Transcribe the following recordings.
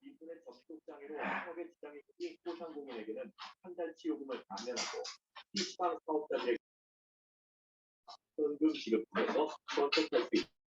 인터넷 접속 장애로 학업에 지장이 생긴 소상공인에게는 한 달 치료금을 감면하고 PC방 사업자들에게 현금 지급 중에서 선택할 수 있습니다.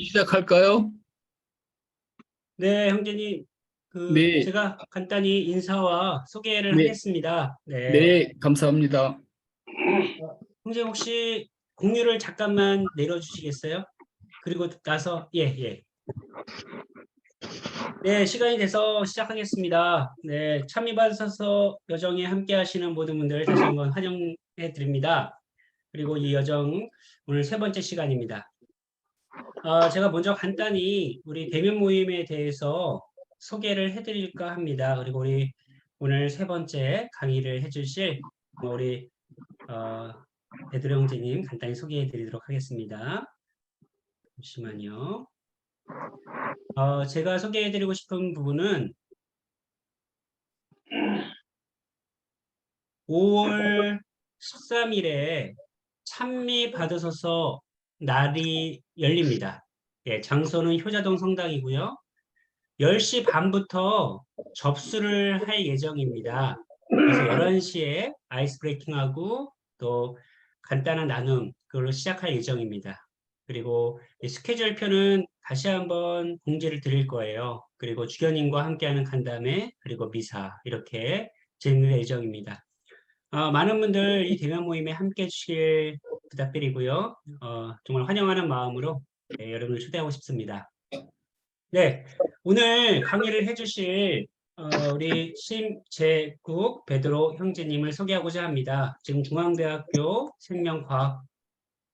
시작할까요? 네, 형제님. 네, 제가 간단히 인사와 소개를 네, 하겠습니다. 네. 네, 감사합니다. 형제 혹시 공유를 잠깐만 내려주시겠어요? 그리고 나서, 예. 네, 시간이 돼서 시작하겠습니다. 네, 참여받으셔서 여정에 함께 하시는 모든 분들 다시 한번 환영해 드립니다. 그리고 이 여정 오늘 세 번째 시간입니다. 제가 먼저 간단히 우리 대면 모임에 대해서 소개를 해드릴까 합니다. 그리고 우리 오늘 세 번째 강의를 해주실 우리 베드로 형제님 간단히 소개해드리도록 하겠습니다. 잠시만요. 제가 소개해드리고 싶은 부분은 5월 13일에 찬미 받으셔서 날이 열립니다. 예, 장소는 효자동 성당이고요. 10시 반부터 접수를 할 예정입니다. 그래서 11시에 아이스 브레이킹하고 또 간단한 나눔, 그걸로 시작할 예정입니다. 그리고 이 스케줄표는 다시 한번 공지를 드릴 거예요. 그리고 주교님과 함께하는 간담회, 그리고 미사, 이렇게 진행될 예정입니다. 많은 분들 이 대면 모임에 함께 해주실 부탁드리고요. 정말 환영하는 마음으로 여러분을 초대하고 싶습니다. 네, 오늘 강의를 해주실 우리 심재국 베드로 형제님을 소개하고자 합니다. 지금 중앙대학교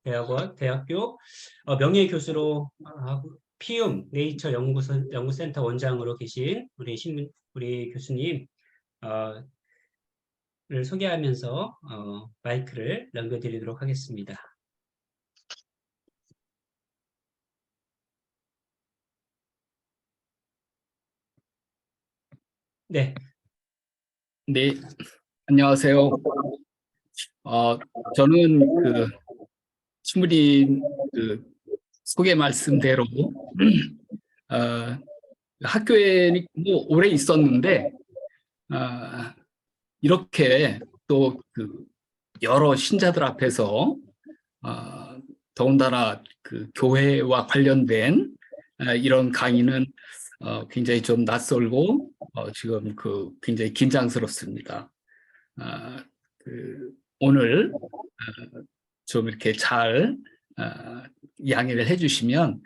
생명과학대학교 명예교수로 피움 네이처 연구센터 원장으로 계신 우리 교수님 를 소개하면서 마이크를 넘겨드리도록 하겠습니다. 네. 네, 안녕하세요. 저는 신부님 소개 말씀대로 학교에 뭐 오래 있었는데 이렇게 또 여러 신자들 앞에서 더군다나 교회와 관련된 이런 강의는 굉장히 좀 낯설고 지금 굉장히 긴장스럽습니다. 오늘 좀 이렇게 잘 양해를 해주시면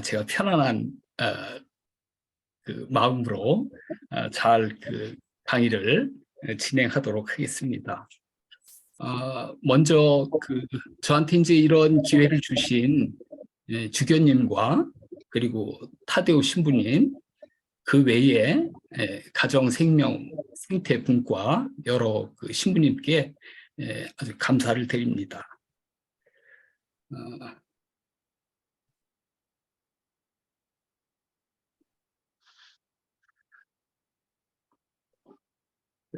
제가 편안한 마음으로 잘 강의를 진행하도록 하겠습니다. 먼저 저한테 이제 이런 기회를 주신 주교님과 그리고 타데오 신부님, 그 외에 가정생명생태분과 여러 신부님께 아주 감사를 드립니다.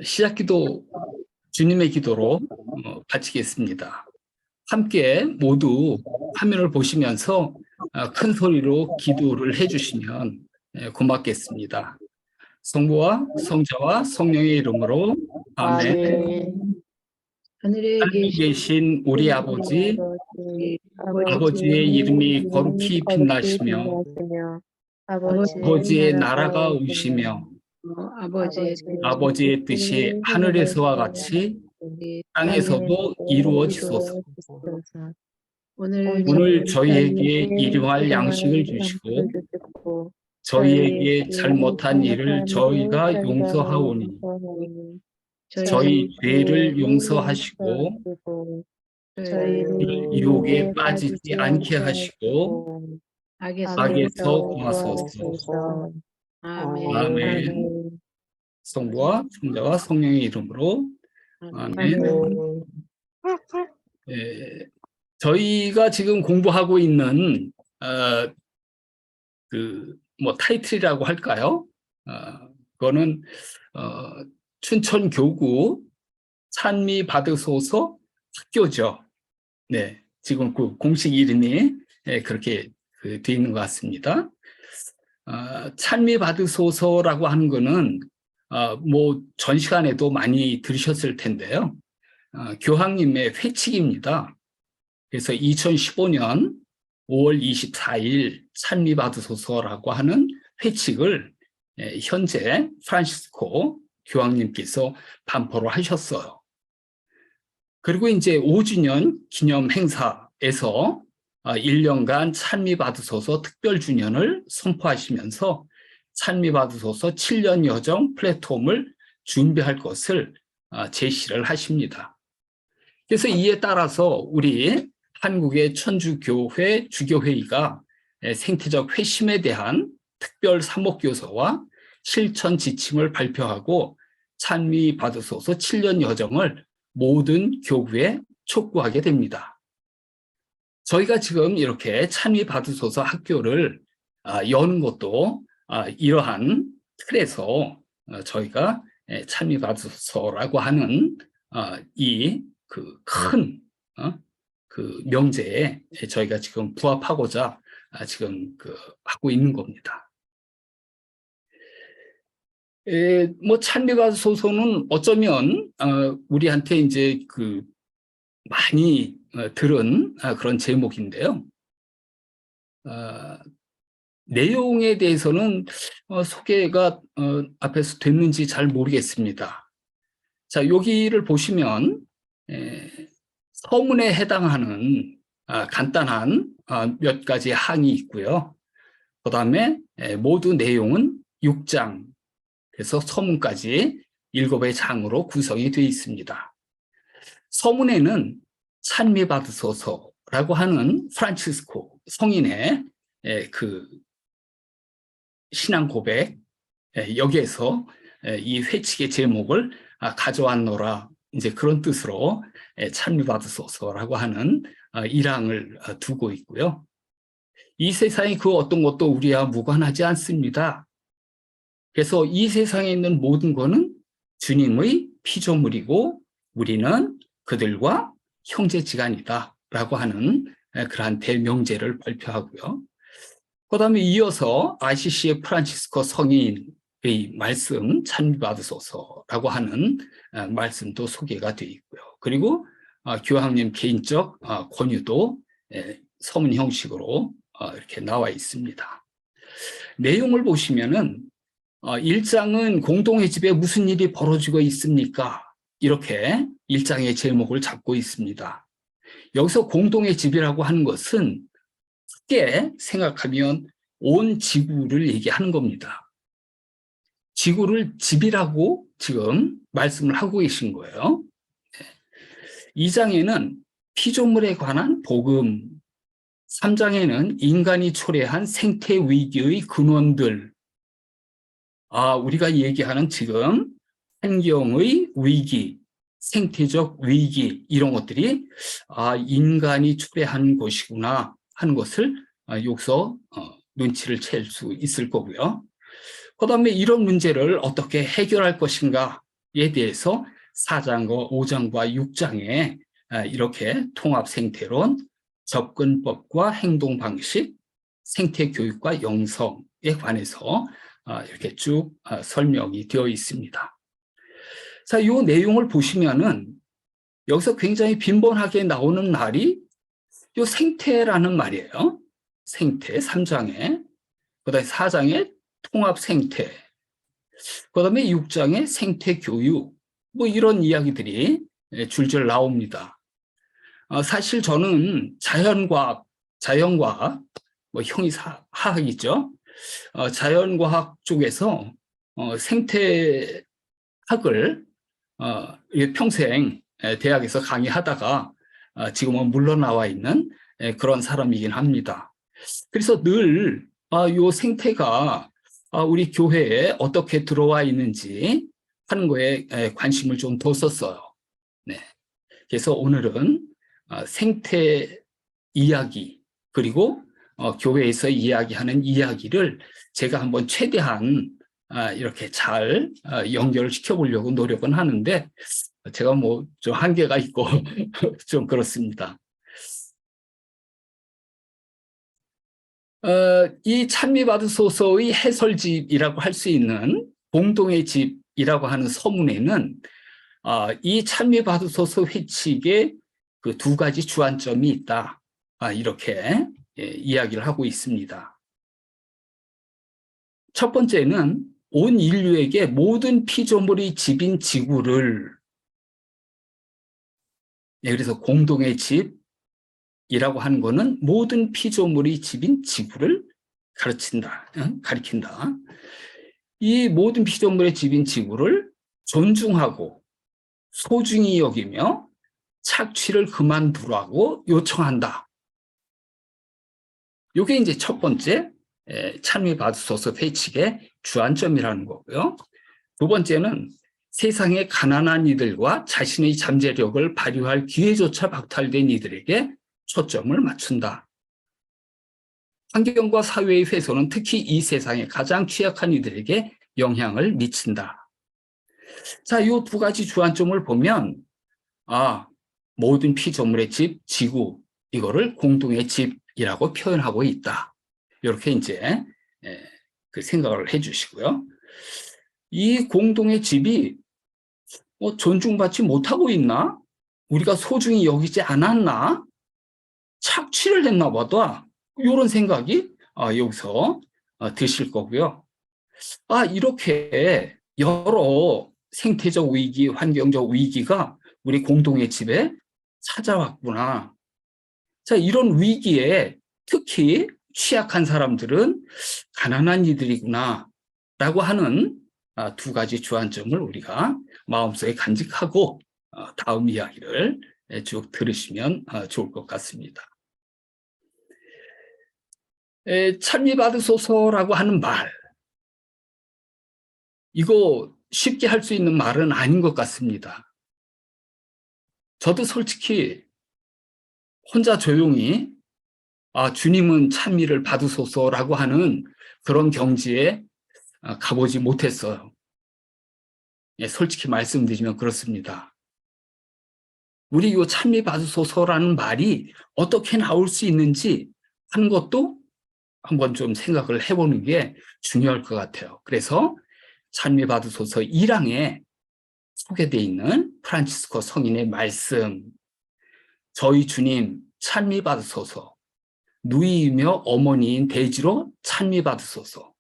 시작기도 주님의 기도로 바치겠습니다. 함께 모두 화면을 보시면서 큰 소리로 기도를 해주시면 고맙겠습니다. 성부와 성자와 성령의 이름으로 아멘. 하늘에 계신 우리 아버지, 아버지의 이름이 거룩히 빛나시며 아버지의 나라가 오시며 아버지의 뜻이 하늘에서와 같이 땅에서도 이루어지소서. 오늘 저희에게 일용할 양식을 주시고 저희에게 잘못한 일을 저희가 용서하오니 저희 죄를 용서하시고 저희를 유혹에 빠지지 않게 하시고 악에서 구하소서. 아멘. 성부와 성자와 성령의 이름으로 아멘. 저희가 지금 공부하고 있는 뭐 타이틀이라고 할까요? 그거는 춘천교구 찬미 받으소서 학교죠. 네, 지금 공식 이름이 그렇게 되어 있는 것 같습니다. 찬미 받으소서라고 하는 거는 뭐 전 시간에도 많이 들으셨을 텐데요. 교황님의 회칙입니다. 그래서 2015년 5월 24일 찬미 받으소서라고 하는 회칙을 현재 프란시스코 교황님께서 반포를 하셨어요. 그리고 이제 5주년 기념 행사에서 1년간 찬미 받으소서 특별 주년을 선포하시면서 찬미 받으소서 7년 여정 플랫폼을 준비할 것을 제시를 하십니다. 그래서 이에 따라서 우리 한국의 천주교회 주교회의가 생태적 회심에 대한 특별 사목교서와 실천 지침을 발표하고 찬미 받으소서 7년 여정을 모든 교구에 촉구하게 됩니다. 저희가 지금 이렇게 찬미 받으소서 학교를 여는 것도 이러한 틀에서 저희가 찬미 받으소서라고 하는 이 큰 명제에 저희가 지금 부합하고자 지금 하고 있는 겁니다. 뭐 찬미 받으소서는 어쩌면 우리한테 이제 많이 들은 그런 제목인데요. 내용에 대해서는 소개가 앞에서 됐는지 잘 모르겠습니다. 자, 여기를 보시면 서문에 해당하는 간단한 몇 가지 항이 있고요. 그다음에 모두 내용은 6장, 그래서 서문까지 7의 장으로 구성이 되어 있습니다. 서문에는 찬미받으소서라고 하는 프란치스코 성인의 그 신앙 고백, 여기에서 이 회칙의 제목을 가져왔노라, 이제 그런 뜻으로 찬미받으소서라고 하는 일항을 두고 있고요. 이 세상의 그 어떤 것도 우리와 무관하지 않습니다. 그래서 이 세상에 있는 모든 것은 주님의 피조물이고 우리는 그들과 형제지간이다 라고 하는 그러한 대명제를 발표하고요. 그 다음에 이어서 RCC의 프란치스코 성인의 말씀 찬미받으소서라고 하는 말씀도 소개가 되어 있고요. 그리고 교황님 개인적 권유도 서문 형식으로 이렇게 나와 있습니다. 내용을 보시면은 1장은 공동의 집에 무슨 일이 벌어지고 있습니까? 이렇게 1장의 제목을 잡고 있습니다. 여기서 공동의 집이라고 하는 것은 크게 생각하면 온 지구를 얘기하는 겁니다. 지구를 집이라고 지금 말씀을 하고 계신 거예요. 2장에는 피조물에 관한 복음, 3장에는 인간이 초래한 생태 위기의 근원들, 우리가 얘기하는 지금 환경의 위기, 생태적 위기, 이런 것들이 인간이 초래한 것이구나 하는 것을 여기서 눈치를 챌 수 있을 거고요. 그 다음에 이런 문제를 어떻게 해결할 것인가에 대해서 4장과 5장과 6장에 이렇게 통합 생태론, 접근법과 행동 방식, 생태 교육과 영성에 관해서 이렇게 쭉 설명이 되어 있습니다. 자, 이 내용을 보시면은 여기서 굉장히 빈번하게 나오는 말이 이 생태라는 말이에요. 생태 3장에, 그다음에 4장에 통합 생태, 그다음에 6장에 생태 교육, 뭐 이런 이야기들이 줄줄 나옵니다. 사실 저는 자연과학, 뭐 형이사학이죠. 자연과학 쪽에서 생태학을 평생 대학에서 강의하다가 지금은 물러나와 있는 그런 사람이긴 합니다. 그래서 늘 이 생태가 우리 교회에 어떻게 들어와 있는지 하는 거에 관심을 좀 뒀었어요. 네. 그래서 오늘은 생태 이야기, 그리고 교회에서 이야기하는 이야기를 제가 한번 최대한 이렇게 잘 연결을 시켜보려고 노력은 하는데 제가 뭐 좀 한계가 있고 좀 그렇습니다. 이 찬미받으소서의 해설집이라고 할 수 있는 공동의 집이라고 하는 서문에는 이 찬미받으소서 회칙에 그 2가지 주안점이 있다, 이렇게 이야기를 하고 있습니다. 첫 번째는 온 인류에게 모든 피조물의 집인 지구를, 그래서 공동의 집이라고 하는 것은 모든 피조물의 집인 지구를 가리킨다. 이 모든 피조물의 집인 지구를 존중하고 소중히 여기며 착취를 그만두라고 요청한다. 이게 이제 첫 번째 찬미받으소서 회칙의 주안점이라는 거고요. 두 번째는 세상의 가난한 이들과 자신의 잠재력을 발휘할 기회조차 박탈된 이들에게 초점을 맞춘다. 환경과 사회의 훼손은 특히 이 세상의 가장 취약한 이들에게 영향을 미친다. 자, 이 2가지 주안점을 보면 모든 피조물의 집, 지구, 이거를 공동의 집이라고 표현하고 있다. 이렇게 이제 그 생각을 해주시고요. 이 공동의 집이 존중받지 못하고 있나? 우리가 소중히 여기지 않았나? 착취를 했나 보다. 이런 생각이 여기서 드실 거고요. 이렇게 여러 생태적 위기, 환경적 위기가 우리 공동의 집에 찾아왔구나. 자, 이런 위기에 특히 취약한 사람들은 가난한 이들이구나 라고 하는 두 가지 주안점을 우리가 마음속에 간직하고 다음 이야기를 쭉 들으시면 좋을 것 같습니다. 찬미받으소서라고 하는 말, 이거 쉽게 할 수 있는 말은 아닌 것 같습니다. 저도 솔직히 혼자 조용히 주님은 찬미를 받으소서라고 하는 그런 경지에 가보지 못했어요. 솔직히 말씀드리면 그렇습니다. 우리 이 찬미 받으소서라는 말이 어떻게 나올 수 있는지 하는 것도 한번 좀 생각을 해보는 게 중요할 것 같아요. 그래서 찬미 받으소서 1항에 소개되어 있는 프란치스코 성인의 말씀, 저희 주님 찬미 받으소서, 누이이며 어머니인 대지로 찬미 받으소서,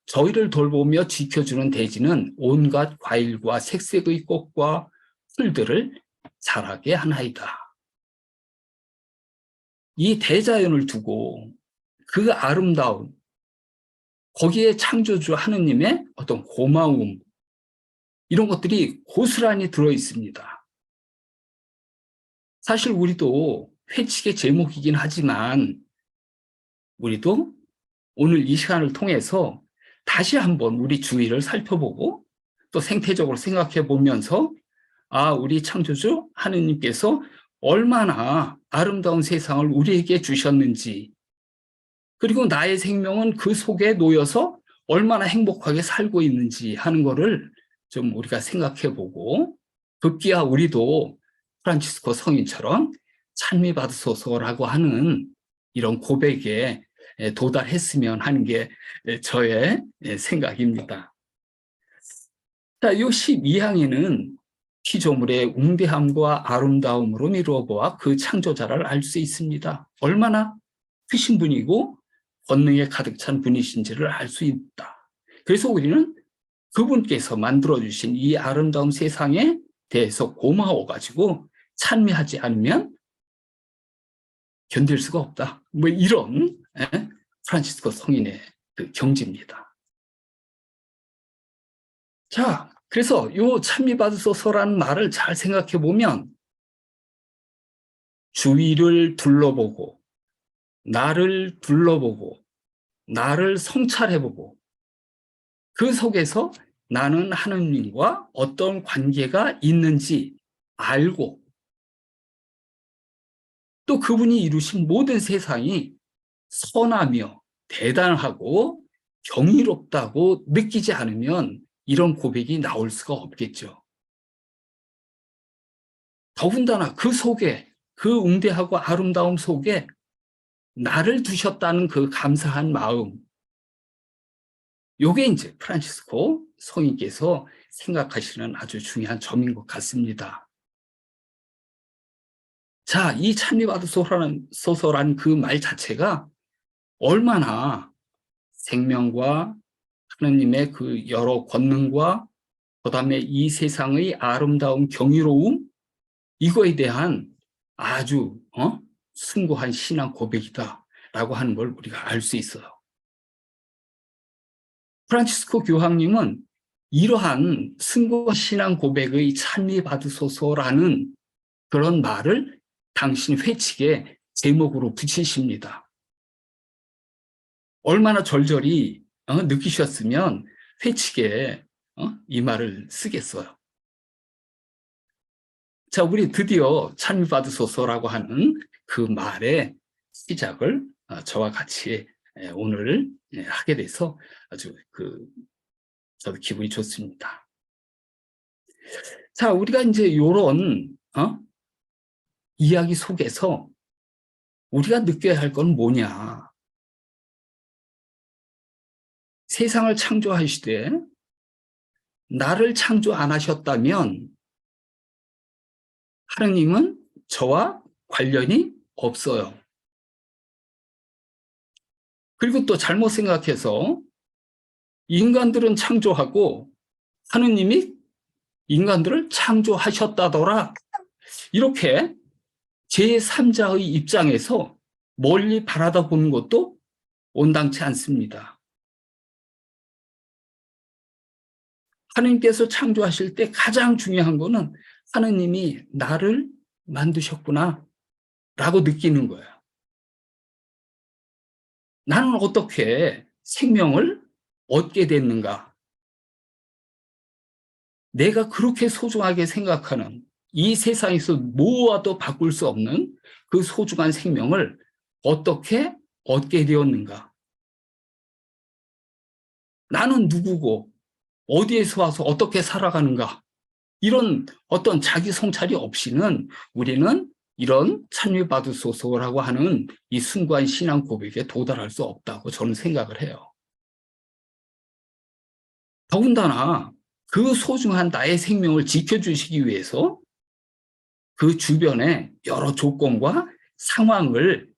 저희를 돌보며 지켜주는 대지는 온갖 과일과 색색의 꽃과 풀들을 자라게 하나이다. 이 대자연을 두고 그 아름다움, 거기에 창조주 하느님의 어떤 고마움, 이런 것들이 고스란히 들어있습니다. 사실 우리도 회칙의 제목이긴 하지만 우리도 오늘 이 시간을 통해서 다시 한번 우리 주위를 살펴보고 또 생태적으로 생각해 보면서 우리 창조주 하느님께서 얼마나 아름다운 세상을 우리에게 주셨는지, 그리고 나의 생명은 그 속에 놓여서 얼마나 행복하게 살고 있는지 하는 거를 좀 우리가 생각해 보고, 급기야 우리도 프란치스코 성인처럼 찬미 받으소서라고 하는 이런 고백에 도달했으면 하는 게 저의 생각입니다. 자, 이 12항에는 피조물의 웅대함과 아름다움으로 미루어 보아 그 창조자를 알 수 있습니다. 얼마나 크신 분이고 권능에 가득 찬 분이신지를 알 수 있다. 그래서 우리는 그분께서 만들어주신 이 아름다운 세상에 대해서 고마워가지고 찬미하지 않으면 견딜 수가 없다. 뭐 이런 프란치스코 성인의 그 경지입니다. 자, 그래서 이 찬미 받으소서라는 말을 잘 생각해 보면 주위를 둘러보고 나를 둘러보고 나를 성찰해보고 그 속에서 나는 하느님과 어떤 관계가 있는지 알고 또 그분이 이루신 모든 세상이 선하며 대단하고 경이롭다고 느끼지 않으면 이런 고백이 나올 수가 없겠죠. 더군다나 그 속에, 그 웅대하고 아름다움 속에 나를 두셨다는 그 감사한 마음, 요게 이제 프란치스코 성인께서 생각하시는 아주 중요한 점인 것 같습니다. 자, 이 찬미 받으소서라는 그 말 자체가 얼마나 생명과 하느님의 그 여러 권능과 그다음에 이 세상의 아름다운 경이로움, 이거에 대한 아주 숭고한 신앙 고백이다라고 하는 걸 우리가 알 수 있어요. 프란치스코 교황님은 이러한 숭고한 신앙 고백의 찬미 받으소서라는 그런 말을 당신 회칙의 제목으로 붙이십니다. 얼마나 절절히 느끼셨으면 회칙에 이 말을 쓰겠어요. 자, 우리 드디어 찬미 받으소서라고 하는 그 말의 시작을 저와 같이 오늘 하게 돼서 아주 저도 기분이 좋습니다. 자, 우리가 이제 이런 이야기 속에서 우리가 느껴야 할 건 뭐냐? 세상을 창조하시되 나를 창조 안 하셨다면 하느님은 저와 관련이 없어요. 그리고 또 잘못 생각해서 인간들은 창조하고 하느님이 인간들을 창조하셨다더라, 이렇게 제3자의 입장에서 멀리 바라다 보는 것도 온당치 않습니다. 하느님께서 창조하실 때 가장 중요한 거는 하느님이 나를 만드셨구나 라고 느끼는 거예요. 나는 어떻게 생명을 얻게 됐는가? 내가 그렇게 소중하게 생각하는 이 세상에서 무엇도 바꿀 수 없는 그 소중한 생명을 어떻게 얻게 되었는가? 나는 누구고 어디에서 와서 어떻게 살아가는가? 이런 어떤 자기 성찰이 없이는 우리는 이런 찬미받으소서라고 하는 이 숭고한 신앙 고백에 도달할 수 없다고 저는 생각을 해요. 더군다나 그 소중한 나의 생명을 지켜주시기 위해서 그 주변에 여러 조건과 상황을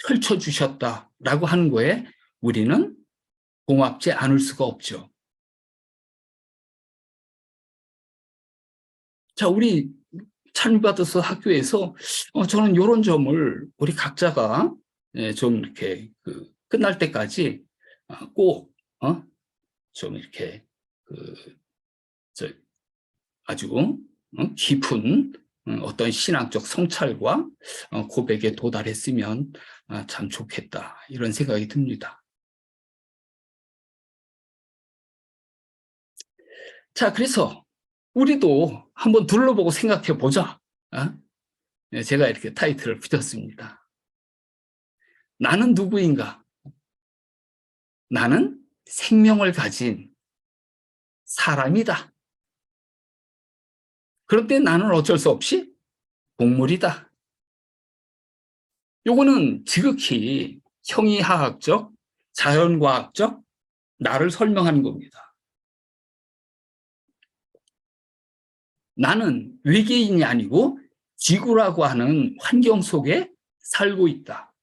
펼쳐주셨다라고 하는 거에 우리는 고맙지 않을 수가 없죠. 자, 우리 찬미받아서 학교에서 저는 이런 점을 우리 각자가 좀 이렇게 끝날 때까지 꼭 좀 이렇게 아주 깊은 어떤 신앙적 성찰과 고백에 도달했으면 참 좋겠다 이런 생각이 듭니다. 자, 그래서 우리도 한번 둘러보고 생각해 보자. 제가 이렇게 타이틀을 붙였습니다. 나는 누구인가? 나는 생명을 가진 사람이다. 그런데 나는 어쩔 수 없이 동물이다. 요거는 지극히 형이하학적, 자연과학적 나를 설명하는 겁니다. 나는 외계인이 아니고 지구라고 하는 환경 속에 살고 있다.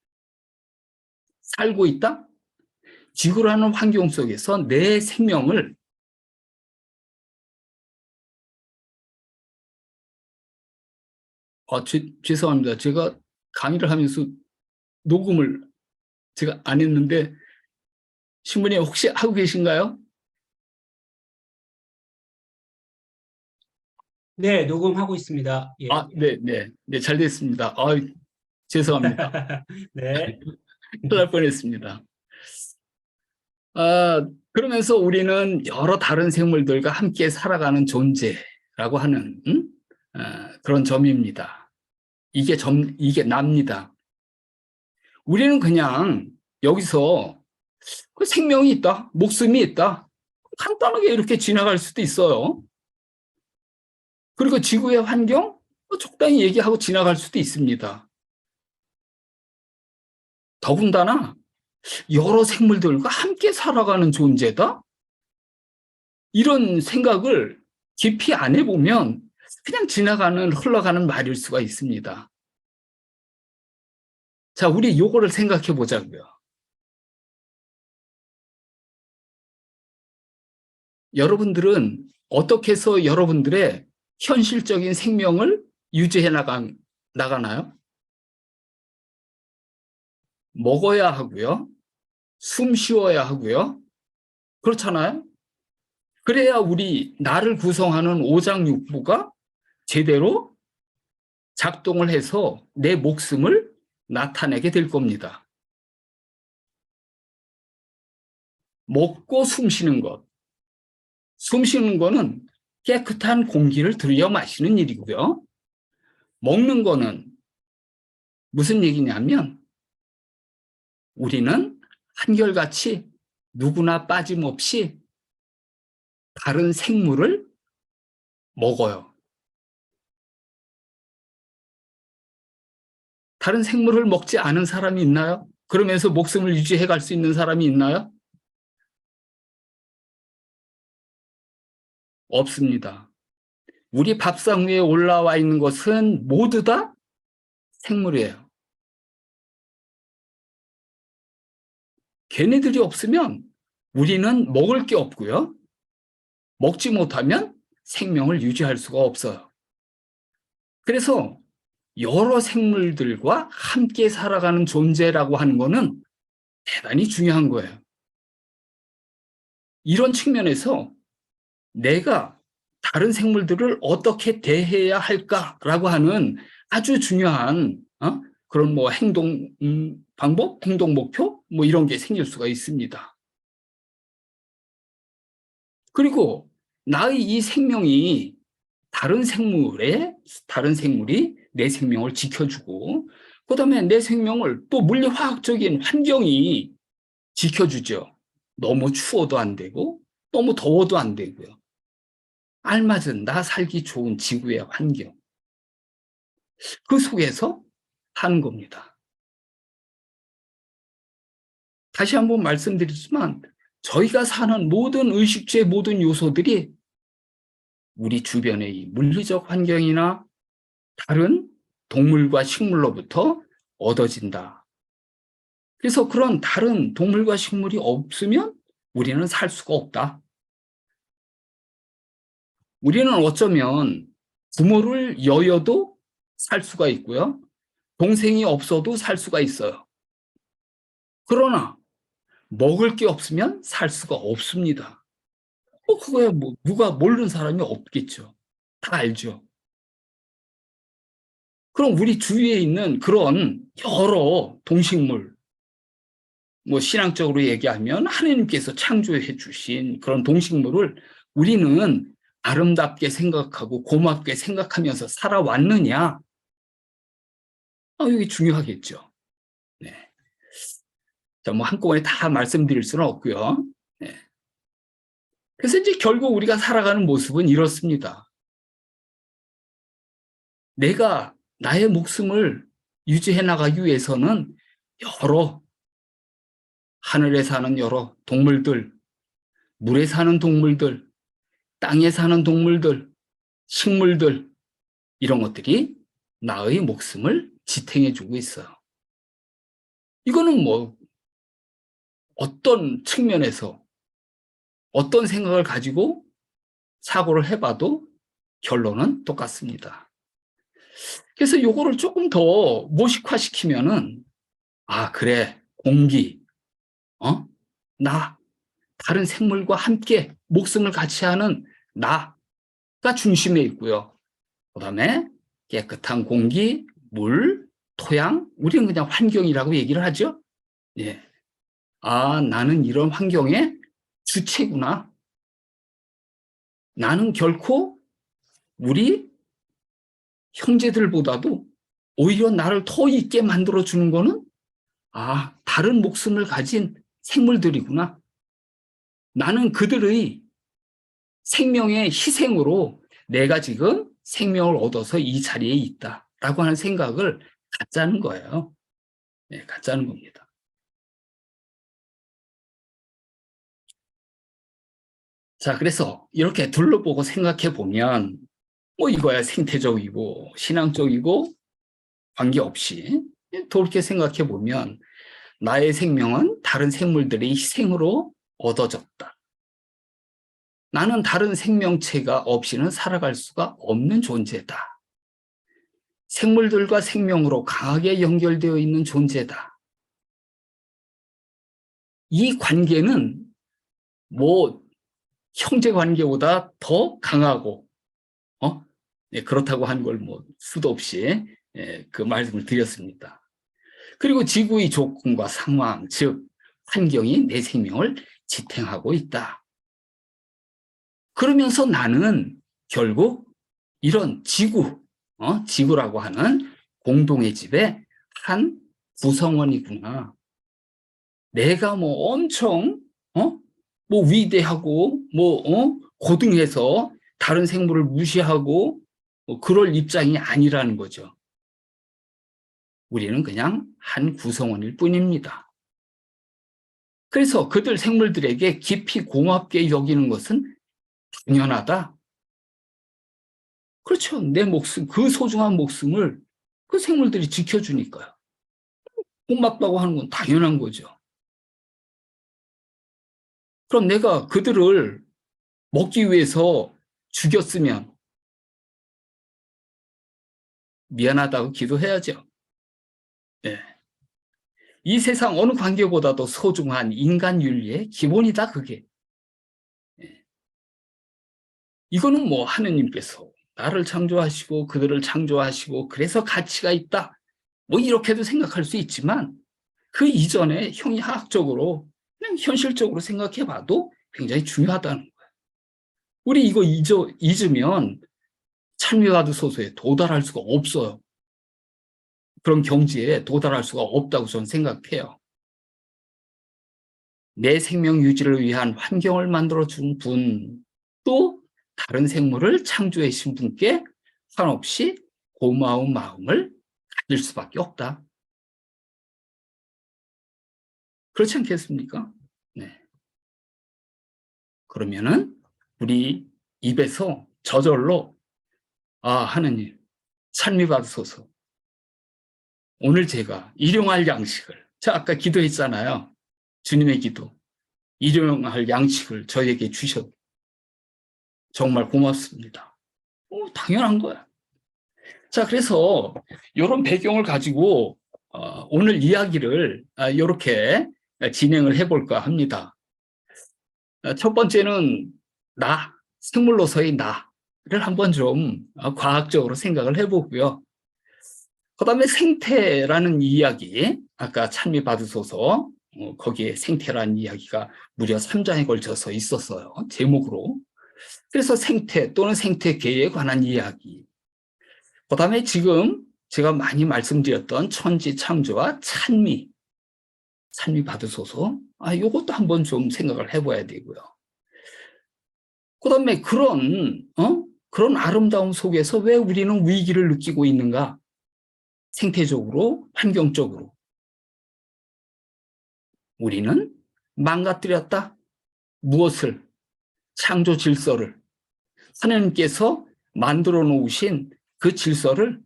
살고 있다? 지구라는 환경 속에서 내 생명을 죄송합니다. 제가 강의를 하면서 녹음을 제가 안 했는데 신부님 혹시 하고 계신가요? 네, 녹음하고 있습니다. 예. 네, 잘 됐습니다. 죄송합니다. 네. 큰일 날 뻔했습니다. 그러면서 우리는 여러 다른 생물들과 함께 살아가는 존재라고 하는 그런 점입니다. 이게 납니다. 우리는 그냥 여기서 생명이 있다, 목숨이 있다, 간단하게 이렇게 지나갈 수도 있어요. 그리고 지구의 환경 적당히 얘기하고 지나갈 수도 있습니다. 더군다나 여러 생물들과 함께 살아가는 존재다? 이런 생각을 깊이 안 해보면 그냥 흘러가는 말일 수가 있습니다. 자, 우리 요거를 생각해 보자고요. 여러분들은 어떻게 해서 여러분들의 현실적인 생명을 유지해 나가나요? 먹어야 하고요. 숨 쉬어야 하고요. 그렇잖아요? 그래야 우리 나를 구성하는 오장육부가 제대로 작동을 해서 내 목숨을 나타내게 될 겁니다. 먹고 숨 쉬는 것. 숨 쉬는 거는 깨끗한 공기를 들여 마시는 일이고요. 먹는 거는 무슨 얘기냐면 우리는 한결같이 누구나 빠짐없이 다른 생물을 먹어요. 다른 생물을 먹지 않은 사람이 있나요? 그러면서 목숨을 유지해 갈 수 있는 사람이 있나요? 없습니다. 우리 밥상 위에 올라와 있는 것은 모두 다 생물이에요. 걔네들이 없으면 우리는 먹을 게 없고요. 먹지 못하면 생명을 유지할 수가 없어요. 그래서 여러 생물들과 함께 살아가는 존재라고 하는 거는 대단히 중요한 거예요. 이런 측면에서 내가 다른 생물들을 어떻게 대해야 할까라고 하는 아주 중요한 그런 뭐 행동 방법, 행동 목표 뭐 이런 게 생길 수가 있습니다. 그리고 나의 이 생명이 다른 생물이 내 생명을 지켜주고, 그다음에 내 생명을 또 물리화학적인 환경이 지켜주죠. 너무 추워도 안 되고 너무 더워도 안 되고요. 알맞은 나 살기 좋은 지구의 환경, 그 속에서 하는 겁니다. 다시 한번 말씀드리지만 저희가 사는 모든 의식주의 모든 요소들이 우리 주변의 물리적 환경이나 다른 동물과 식물로부터 얻어진다. 그래서 그런 다른 동물과 식물이 없으면 우리는 살 수가 없다. 우리는 어쩌면 부모를 여여도 살 수가 있고요. 동생이 없어도 살 수가 있어요. 그러나 먹을 게 없으면 살 수가 없습니다. 그거야 뭐 누가 모르는 사람이 없겠죠. 다 알죠. 그럼 우리 주위에 있는 그런 여러 동식물, 뭐 신앙적으로 얘기하면 하나님께서 창조해 주신 그런 동식물을 우리는 아름답게 생각하고 고맙게 생각하면서 살아왔느냐? 이게 중요하겠죠. 네. 자, 뭐 한꺼번에 다 말씀드릴 수는 없고요. 네. 그래서 이제 결국 우리가 살아가는 모습은 이렇습니다. 내가 나의 목숨을 유지해 나가기 위해서는 여러 하늘에 사는 여러 동물들, 물에 사는 동물들, 땅에 사는 동물들, 식물들, 이런 것들이 나의 목숨을 지탱해 주고 있어요. 이거는 뭐 어떤 측면에서 어떤 생각을 가지고 사고를 해봐도 결론은 똑같습니다. 그래서 요거를 조금 더 모식화시키면은 그래, 공기, 나, 다른 생물과 함께 목숨을 같이 하는 나가 중심에 있고요. 그다음에 깨끗한 공기, 물, 토양, 우리는 그냥 환경이라고 얘기를 하죠. 예. 나는 이런 환경의 주체구나. 나는 결코 우리 형제들보다도 오히려 나를 더 있게 만들어주는 거는 다른 목숨을 가진 생물들이구나. 나는 그들의 생명의 희생으로 내가 지금 생명을 얻어서 이 자리에 있다라고 하는 생각을 갖자는 거예요. 네, 갖자는 겁니다. 자, 그래서 이렇게 둘러보고 생각해 보면 뭐 이거야 생태적이고 신앙적이고 관계없이 돌이켜 생각해 보면 나의 생명은 다른 생물들의 희생으로 얻어졌다. 나는 다른 생명체가 없이는 살아갈 수가 없는 존재다. 생물들과 생명으로 강하게 연결되어 있는 존재다. 이 관계는 뭐 형제 관계보다 더 강하고 그렇다고 하는 걸 뭐 수도 없이 그 말씀을 드렸습니다. 그리고 지구의 조건과 상황, 즉 환경이 내 생명을 지탱하고 있다. 그러면서 나는 결국 이런 지구라고 하는 공동의 집의 한 구성원이구나. 내가 뭐 엄청 뭐 위대하고 뭐 고등해서 다른 생물을 무시하고 뭐 그럴 입장이 아니라는 거죠. 우리는 그냥 한 구성원일 뿐입니다. 그래서 그들 생물들에게 깊이 고맙게 여기는 것은 당연하다. 그렇죠. 내 목숨, 그 소중한 목숨을 그 생물들이 지켜주니까요. 고맙다고 하는 건 당연한 거죠. 그럼 내가 그들을 먹기 위해서 죽였으면 미안하다고 기도해야죠. 네. 이 세상 어느 관계보다도 소중한 인간 윤리의 기본이다, 그게. 네. 이거는 뭐 하느님께서 나를 창조하시고 그들을 창조하시고 그래서 가치가 있다, 뭐 이렇게도 생각할 수 있지만 그 이전에 형이 화학적으로 그냥 현실적으로 생각해 봐도 굉장히 중요하다는 거예요. 우리 이거 잊으면 찬미받으소서에 도달할 수가 없어요. 그런 경지에 도달할 수가 없다고 저는 생각해요. 내 생명 유지를 위한 환경을 만들어준 분, 또 다른 생물을 창조해 주신 분께 한없이 고마운 마음을 가질 수밖에 없다. 그렇지 않겠습니까? 네. 그러면은 우리 입에서 저절로 하느님 찬미 받으소서. 오늘 제가 일용할 양식을, 제가 아까 기도했잖아요. 주님의 기도. 일용할 양식을 저에게 주셔도 정말 고맙습니다. 당연한 거야. 자, 그래서 이런 배경을 가지고 오늘 이야기를 이렇게 진행을 해볼까 합니다. 첫 번째는 생물로서의 나를 한번 좀 과학적으로 생각을 해보고요. 그 다음에 생태라는 이야기, 아까 찬미 받으소서 거기에 생태라는 이야기가 무려 3장에 걸쳐서 있었어요. 제목으로. 그래서 생태 또는 생태계에 관한 이야기. 그 다음에 지금 제가 많이 말씀드렸던 천지 창조와 찬미 받으소서. 요것도 한번 좀 생각을 해봐야 되고요. 그 다음에 그런 아름다움 속에서 왜 우리는 위기를 느끼고 있는가? 생태적으로, 환경적으로. 우리는 망가뜨렸다. 무엇을? 창조 질서를. 하나님께서 만들어 놓으신 그 질서를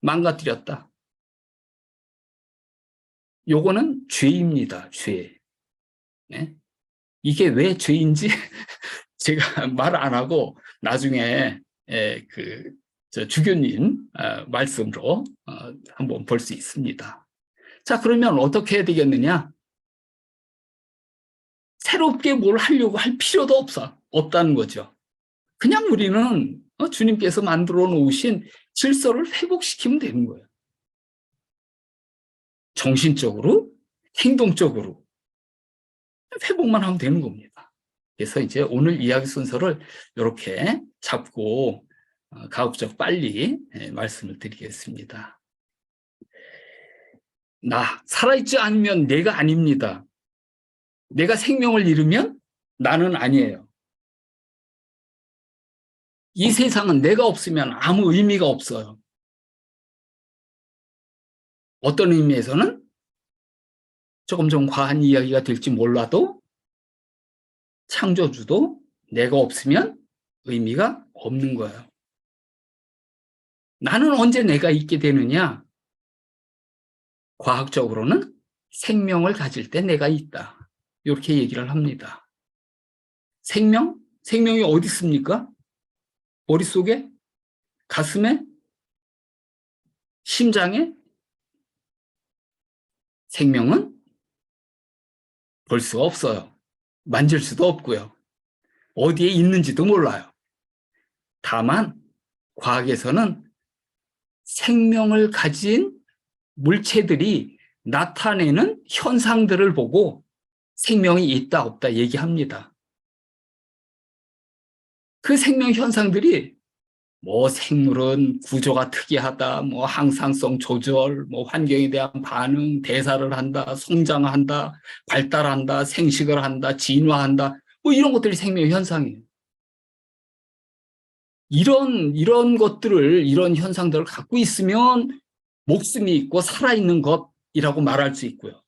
망가뜨렸다. 요거는 죄입니다. 죄. 네? 이게 왜 죄인지 제가 말 안 하고 나중에 주교님 말씀으로 한번 볼 수 있습니다. 자, 그러면 어떻게 해야 되겠느냐? 새롭게 뭘 하려고 할 필요도 없다는 거죠. 그냥 우리는 주님께서 만들어 놓으신 질서를 회복시키면 되는 거예요. 정신적으로, 행동적으로 회복만 하면 되는 겁니다. 그래서 이제 오늘 이야기 순서를 이렇게 잡고 가급적 빨리 말씀을 드리겠습니다. 살아있지 않으면 내가 아닙니다. 내가 생명을 잃으면 나는 아니에요. 이 세상은 내가 없으면 아무 의미가 없어요. 어떤 의미에서는 조금 좀 과한 이야기가 될지 몰라도 창조주도 내가 없으면 의미가 없는 거예요. 나는 언제 내가 있게 되느냐? 과학적으로는 생명을 가질 때 내가 있다. 이렇게 얘기를 합니다. 생명이 어디 있습니까? 머릿속에? 가슴에? 심장에? 생명은 볼 수가 없어요. 만질 수도 없고요. 어디에 있는지도 몰라요. 다만 과학에서는 생명을 가진 물체들이 나타내는 현상들을 보고 생명이 있다 없다 얘기합니다. 그 생명 현상들이 생물은 구조가 특이하다, 항상성 조절, 환경에 대한 반응, 대사를 한다, 성장한다, 발달한다, 생식을 한다, 진화한다, 이런 것들이 생명 현상이에요. 이런 것들을, 이런 현상들을 갖고 있으면 목숨이 있고 살아있는 것이라고 말할 수 있고요.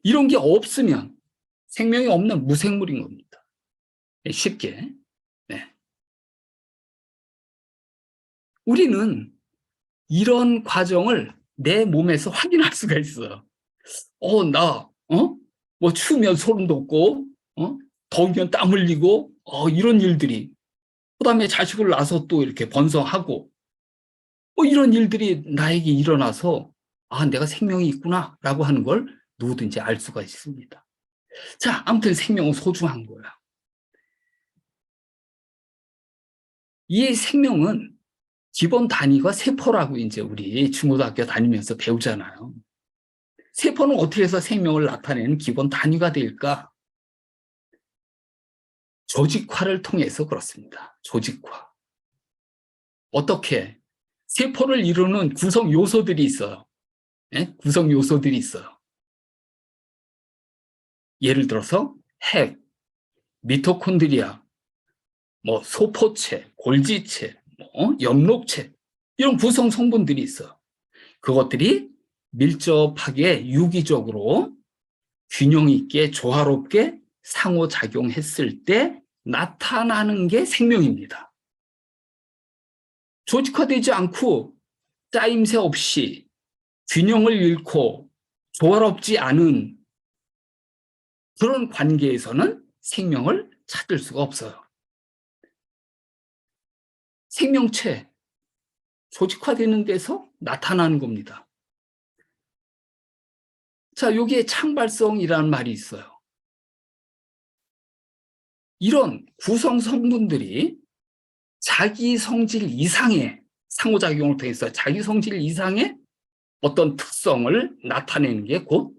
이런 게 없으면 생명이 없는 무생물인 겁니다. 쉽게. 네. 우리는 이런 과정을 내 몸에서 확인할 수가 있어요. 추우면 소름 돋고, 더우면 땀 흘리고, 이런 일들이. 그 다음에 자식을 낳아서 또 이렇게 번성하고, 이런 일들이 나에게 일어나서 아, 내가 생명이 있구나라고 하는 걸 누구든지 알 수가 있습니다. 자, 아무튼 생명은 소중한 거야. 이 생명은 기본 단위가 세포라고 이제 우리 중고등학교 다니면서 배우잖아요. 세포는 어떻게 해서 생명을 나타내는 기본 단위가 될까? 조직화를 통해서 그렇습니다. 조직화. 어떻게? 세포를 이루는 구성 요소들이 있어요. 예? 구성 요소들이 있어요. 예를 들어서 핵, 미토콘드리아, 소포체, 골지체, 엽록체 이런 구성 성분들이 있어요. 그것들이 밀접하게 유기적으로 균형 있게 조화롭게 상호작용했을 때 나타나는 게 생명입니다. 조직화되지 않고 짜임새 없이 균형을 잃고 조화롭지 않은 그런 관계에서는 생명을 찾을 수가 없어요. 생명체, 조직화되는 데서 나타나는 겁니다. 자, 여기에 창발성이라는 말이 있어요. 이런 구성 성분들이 자기 성질 이상의 상호작용을 통해서 자기 성질 이상의 어떤 특성을 나타내는 게 곧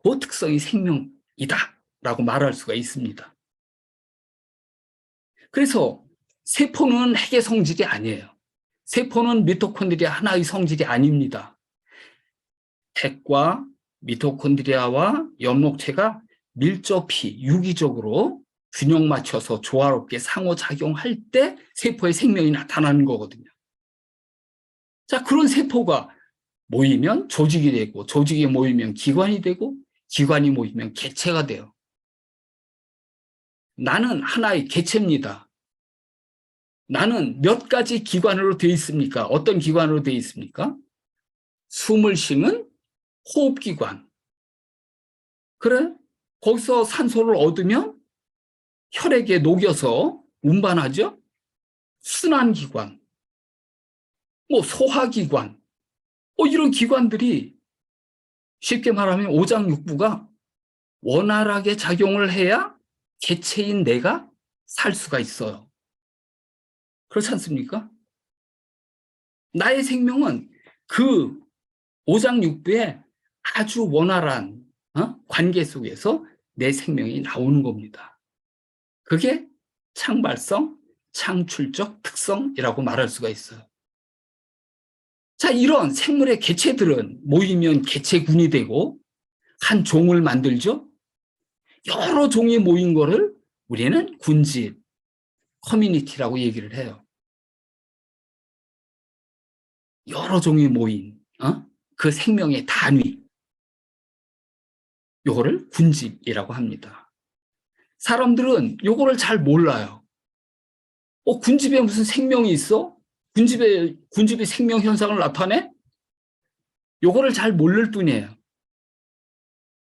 그 특성이 생명이다라고 말할 수가 있습니다. 그래서 세포는 핵의 성질이 아니에요. 세포는 미토콘드리아 하나의 성질이 아닙니다. 핵과 미토콘드리아와 엽록체가 밀접히 유기적으로 균형 맞춰서 조화롭게 상호작용할 때 세포의 생명이 나타나는 거거든요. 자, 그런 세포가 모이면 조직이 되고, 조직이 모이면 기관이 되고, 기관이 모이면 개체가 돼요. 나는 하나의 개체입니다. 나는 몇 가지 기관으로 되어 있습니까? 어떤 기관으로 되어 있습니까? 숨을 쉬는 호흡기관. 그래? 거기서 산소를 얻으면 혈액에 녹여서 운반하죠? 순환기관, 소화기관, 이런 기관들이 쉽게 말하면 오장육부가 원활하게 작용을 해야 개체인 내가 살 수가 있어요. 그렇지 않습니까? 나의 생명은 그 오장육부의 아주 원활한 관계 속에서 내 생명이 나오는 겁니다. 그게 창발성, 창출적 특성이라고 말할 수가 있어요. 자, 이런 생물의 개체들은 모이면 개체군이 되고 한 종을 만들죠. 여러 종이 모인 거를 우리는 군집, 커뮤니티라고 얘기를 해요. 여러 종이 모인 그 생명의 단위, 요거를 군집이라고 합니다. 사람들은 요거를 잘 몰라요. 군집에 무슨 생명이 있어? 군집이 생명 현상을 나타내? 요거를 잘 모를 뿐이에요.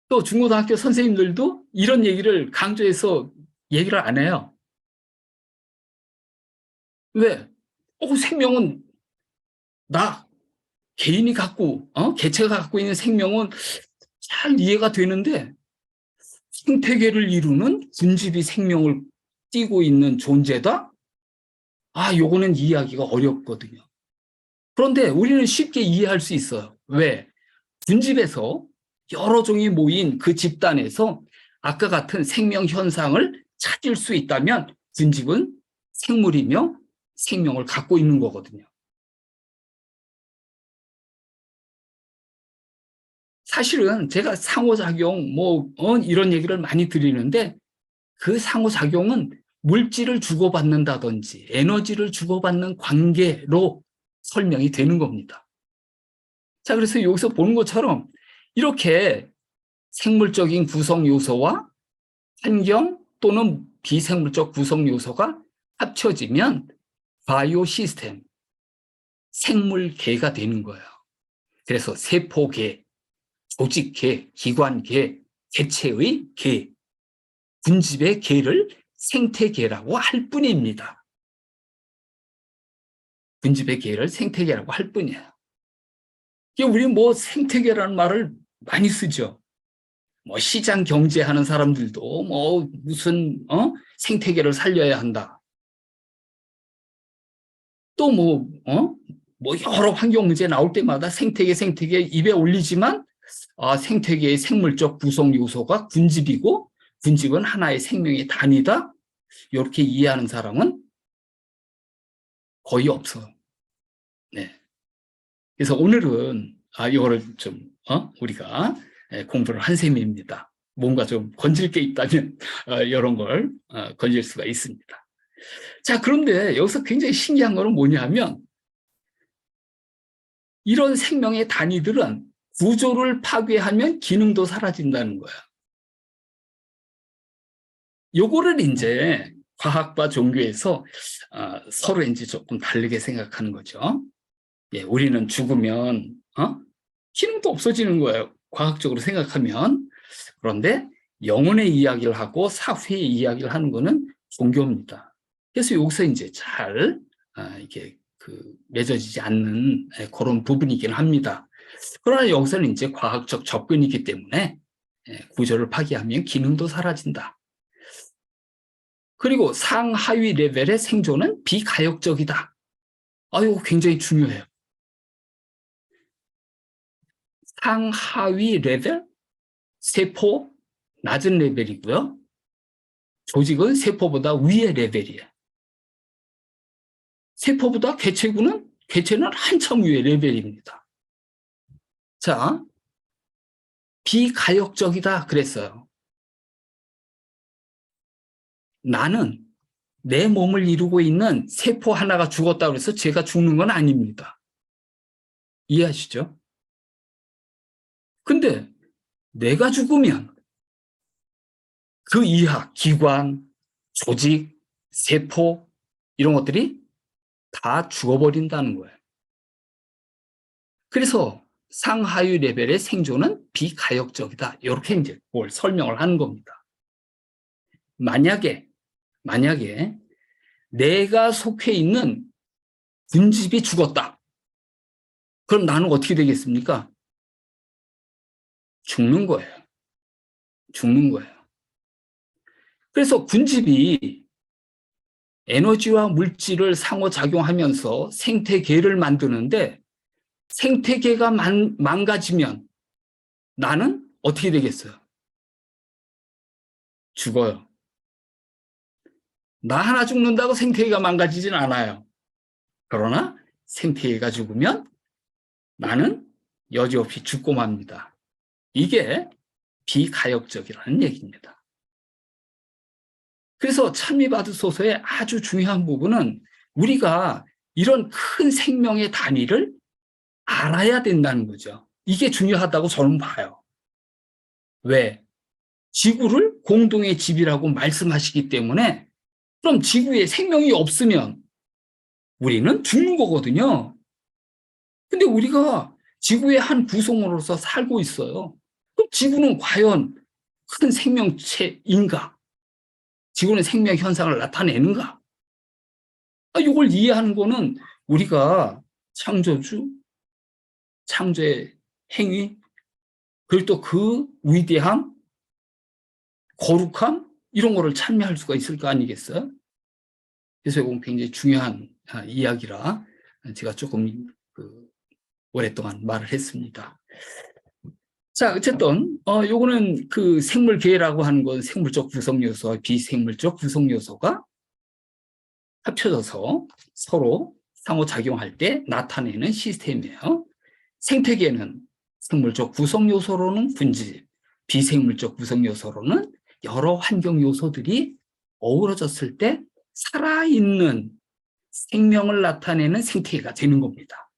또 중고등학교 선생님들도 이런 얘기를 강조해서 얘기를 안 해요. 왜? 생명은 나 개인이 갖고 개체가 갖고 있는 생명은 잘 이해가 되는데 생태계를 이루는 군집이 생명을 띠고 있는 존재다? 요거는 이해하기가 어렵거든요. 그런데 우리는 쉽게 이해할 수 있어요. 왜? 군집에서 여러 종이 모인 그 집단에서 아까 같은 생명 현상을 찾을 수 있다면 군집은 생물이며 생명을 갖고 있는 거거든요. 사실은 제가 상호작용 이런 얘기를 많이 드리는데 그 상호작용은 물질을 주고받는다든지 에너지를 주고받는 관계로 설명이 되는 겁니다. 자, 그래서 여기서 보는 것처럼 이렇게 생물적인 구성 요소와 환경 또는 비생물적 구성 요소가 합쳐지면 바이오 시스템, 생물계가 되는 거예요. 그래서 세포계, 조직계, 기관계, 개체의 계, 군집의 계를 생태계라고 할 뿐입니다. 군집의 계를 생태계라고 할 뿐이에요. 우리 뭐 생태계라는 말을 많이 쓰죠. 뭐 시장 경제하는 사람들도 뭐 무슨 생태계를 살려야 한다. 또 뭐 여러 환경 문제 나올 때마다 생태계 입에 올리지만 생태계의 생물적 구성 요소가 군집이고 군집은 하나의 생명의 단위다. 이렇게 이해하는 사람은 거의 없어요. 네. 그래서 오늘은 이거를 좀 우리가 공부를 한 셈입니다. 뭔가 좀 건질 게 있다면 이런 걸 건질 수가 있습니다. 자, 그런데 여기서 굉장히 신기한 거는 뭐냐면 이런 생명의 단위들은 구조를 파괴하면 기능도 사라진다는 거야. 요거를 이제 과학과 종교에서 서로 이제 조금 다르게 생각하는 거죠. 예, 우리는 죽으면 기능도 없어지는 거예요. 과학적으로 생각하면. 그런데 영혼의 이야기를 하고 사후의 이야기를 하는 거는 종교입니다. 그래서 여기서 이제 잘 이게 맺어지지 않는 그런 부분이긴 합니다. 그러나 여기서는 이제 과학적 접근이기 때문에 구조를 파괴하면 기능도 사라진다. 그리고 상하위 레벨의 생존은 비가역적이다. 이거 굉장히 중요해요. 상하위 레벨, 세포 낮은 레벨이고요. 조직은 세포보다 위의 레벨이에요. 세포보다 개체는 한참 위의 레벨입니다. 자, 비가역적이다 그랬어요. 나는 내 몸을 이루고 있는 세포 하나가 죽었다고 해서 제가 죽는 건 아닙니다. 이해하시죠? 근데 내가 죽으면 그 이하 기관, 조직, 세포 이런 것들이 다 죽어버린다는 거예요. 그래서 상하위 레벨의 생존은 비가역적이다. 이렇게 이제 뭘 설명을 하는 겁니다. 만약에 내가 속해 있는 군집이 죽었다. 그럼 나는 어떻게 되겠습니까? 죽는 거예요. 그래서 군집이 에너지와 물질을 상호작용하면서 생태계를 만드는데 생태계가 망가지면 나는 어떻게 되겠어요? 죽어요. 나 하나 죽는다고 생태계가 망가지진 않아요. 그러나 생태계가 죽으면 나는 여지없이 죽고 맙니다. 이게 비가역적이라는 얘기입니다. 그래서 찬미받으소서의 아주 중요한 부분은 우리가 이런 큰 생명의 단위를 알아야 된다는 거죠. 이게 중요하다고 저는 봐요. 왜? 지구를 공동의 집이라고 말씀하시기 때문에 그럼 지구에 생명이 없으면 우리는 죽는 거거든요. 근데 우리가 지구의 한 구성으로서 살고 있어요. 그럼 지구는 과연 큰 생명체인가? 지구는 생명 현상을 나타내는가? 이걸 이해하는 거는 우리가 창조주, 창조의 행위, 그리고 또 그 위대함, 거룩함 이런 거를 찬미할 수가 있을 거 아니겠어요? 그래서 이건 굉장히 중요한 이야기라 제가 조금 오랫동안 말을 했습니다. 자, 어쨌든 요거는 그 생물계라고 하는 건 생물적 구성 요소와 비생물적 구성 요소가 합쳐져서 서로 상호작용할 때 나타내는 시스템이에요. 생태계는 생물적 구성 요소로는 군집, 비생물적 구성 요소로는 여러 환경 요소들이 어우러졌을 때 살아있는 생명을 나타내는 생태계가 되는 겁니다.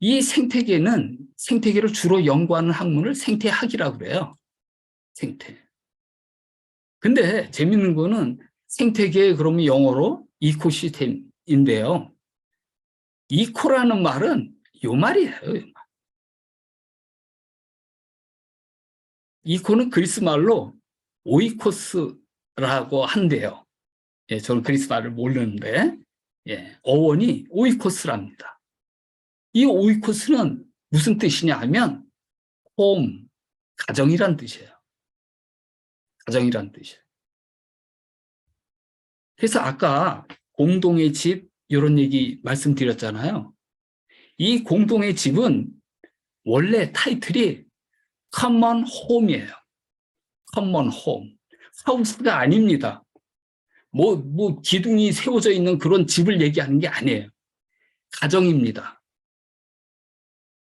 이 생태계를 주로 연구하는 학문을 생태학이라고 그래요. 생태. 근데 재밌는 거는 생태계 그러면 영어로 이코시스템인데요. 이코라는 말은 요 말이에요. 이코는 그리스 말로 오이코스라고 한대요. 예, 저는 그리스 말을 모르는데 어원이 오이코스랍니다. 이 오이코스는 무슨 뜻이냐 하면 홈, 가정이란 뜻이에요. 가정이란 뜻이에요. 그래서 아까 공동의 집 이런 얘기 말씀드렸잖아요. 이 공동의 집은 원래 타이틀이 common home이에요. common home. 하우스가 아닙니다. 뭐 기둥이 세워져 있는 그런 집을 얘기하는 게 아니에요. 가정입니다.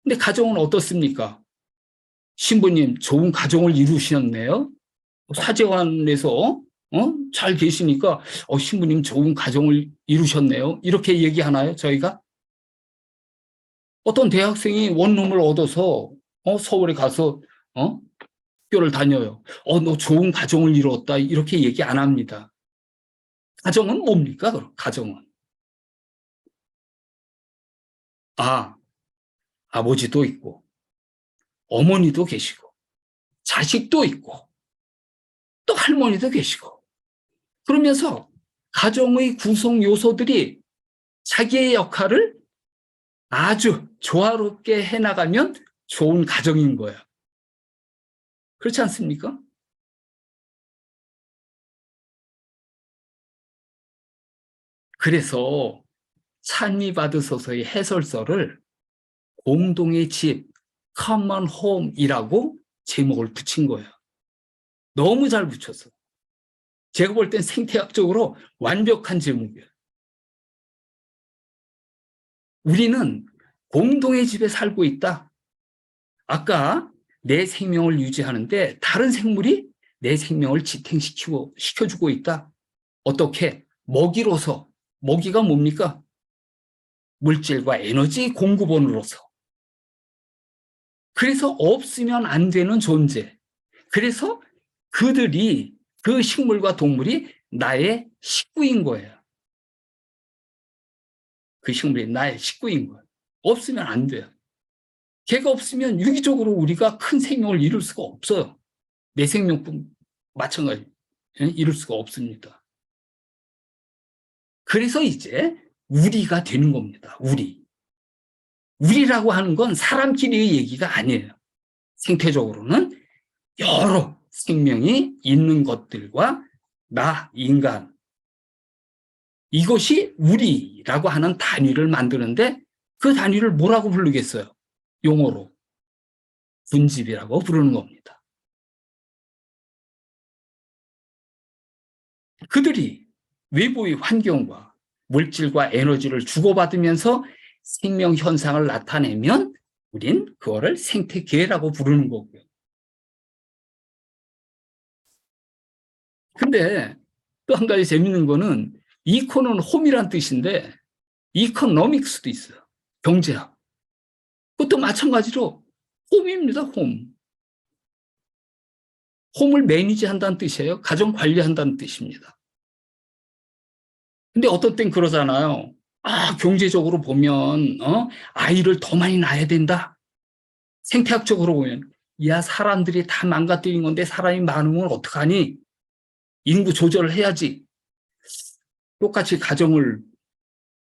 근데 가정은 어떻습니까? 신부님 좋은 가정을 이루셨네요. 사제관에서 잘 계시니까 신부님 좋은 가정을 이루셨네요. 이렇게 얘기하나요, 저희가? 어떤 대학생이 원룸을 얻어서 서울에 가서 학교를 다녀요. 너 좋은 가정을 이루었다. 이렇게 얘기 안 합니다. 가정은 뭡니까? 그럼 가정은. 아버지도 있고 어머니도 계시고 자식도 있고 또 할머니도 계시고 그러면서 가정의 구성 요소들이 자기의 역할을 아주 조화롭게 해나가면 좋은 가정인 거예요. 그렇지 않습니까? 그래서 찬미받으소서의 해설서를 공동의 집, common home이라고 제목을 붙인 거예요. 너무 잘 붙였어. 제가 볼 땐 생태학적으로 완벽한 제목이에요. 우리는 공동의 집에 살고 있다. 아까 내 생명을 유지하는데 다른 생물이 내 생명을 지탱시켜주고 있다. 어떻게? 먹이로서. 먹이가 뭡니까? 물질과 에너지 공급원으로서. 그래서 없으면 안 되는 존재. 그래서 그들이 그 식물과 동물이 나의 식구인 거예요. 그 식물이 나의 식구인 거예요. 없으면 안 돼요. 걔가 없으면 유기적으로 우리가 큰 생명을 이룰 수가 없어요. 내 생명뿐 마찬가지 이룰 수가 없습니다. 그래서 이제 우리가 되는 겁니다. 우리라고 하는 건 사람끼리의 얘기가 아니에요. 생태적으로는 여러 생명이 있는 것들과 나, 인간, 이것이 우리라고 하는 단위를 만드는데 그 단위를 뭐라고 부르겠어요? 용어로. 군집이라고 부르는 겁니다. 그들이 외부의 환경과 물질과 에너지를 주고받으면서 생명 현상을 나타내면 우린 그거를 생태계라고 부르는 거고요. 근데 또 한 가지 재밌는 거는 이코는 홈이란 뜻인데 이코노믹스도 있어요. 경제학. 그것도 마찬가지로 홈입니다. 홈을 매니지한다는 뜻이에요. 가정 관리한다는 뜻입니다. 근데 어떤 땐 그러잖아요. 경제적으로 보면 아이를 더 많이 낳아야 된다. 생태학적으로 보면 사람들이 다 망가뜨린 건데 사람이 많으면 어떡하니? 인구 조절을 해야지. 똑같이 가정을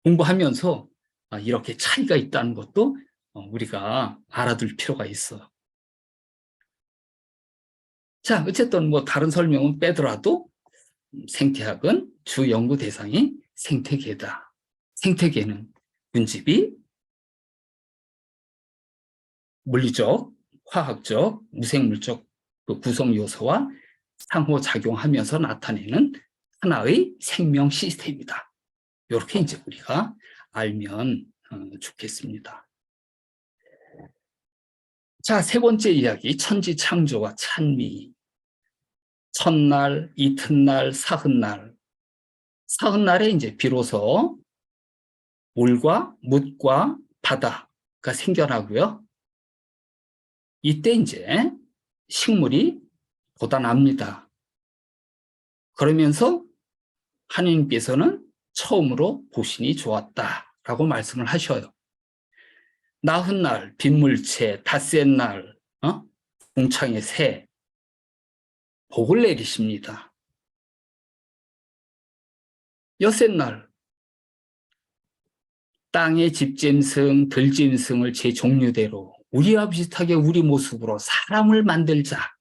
공부하면서 이렇게 차이가 있다는 것도 우리가 알아둘 필요가 있어요. 자, 어쨌든 뭐 다른 설명은 빼더라도 생태학은 주 연구 대상이 생태계다. 생태계는 군집이 물리적, 화학적, 무생물적 그 구성 요소와 상호작용하면서 나타내는 하나의 생명 시스템이다. 이렇게 이제 우리가 알면 좋겠습니다. 자, 세 번째 이야기, 천지창조와 찬미. 첫날, 이튿날, 사흔날. 사흔날에 이제 비로소 물과 묻과 바다가 생겨나고요. 이때 이제 식물이 돋아납니다. 그러면서 하느님께서는 처음으로 보시니 좋았다라고 말씀을 하셔요. 나흔날, 빗물체, 닷새 날, 공창의 새, 복을 내리십니다. 여섯 날, 땅의 집짐승, 들짐승을 제 종류대로 우리와 비슷하게 우리 모습으로 사람을 만들자.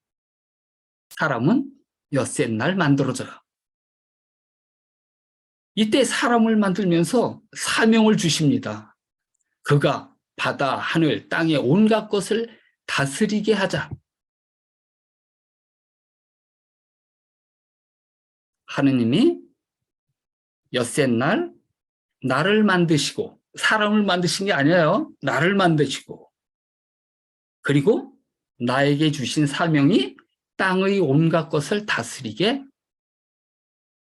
사람은 엿새날 만들어져요. 이때 사람을 만들면서 사명을 주십니다. 그가 바다, 하늘, 땅의 온갖 것을 다스리게 하자. 하느님이 엿새날 나를 만드시고, 사람을 만드신 게 아니에요. 나를 만드시고, 그리고 나에게 주신 사명이 땅의 온갖 것을 다스리게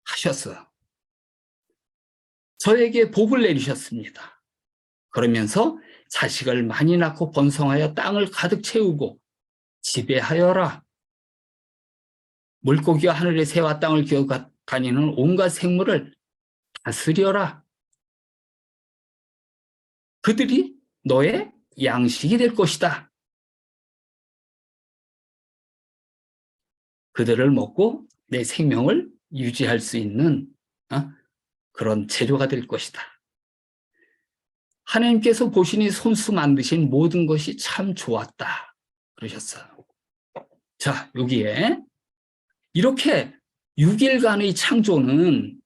하셨어요. 저에게 복을 내리셨습니다. 그러면서 자식을 많이 낳고 번성하여 땅을 가득 채우고 지배하여라. 물고기와 하늘의 새와 땅을 기어 다니는 온갖 생물을 다스려라. 그들이 너의 양식이 될 것이다. 그들을 먹고 내 생명을 유지할 수 있는 그런 재료가 될 것이다. 하나님께서 보시니 손수 만드신 모든 것이 참 좋았다. 그러셨어요. 자, 여기에 이렇게 6일간의 창조는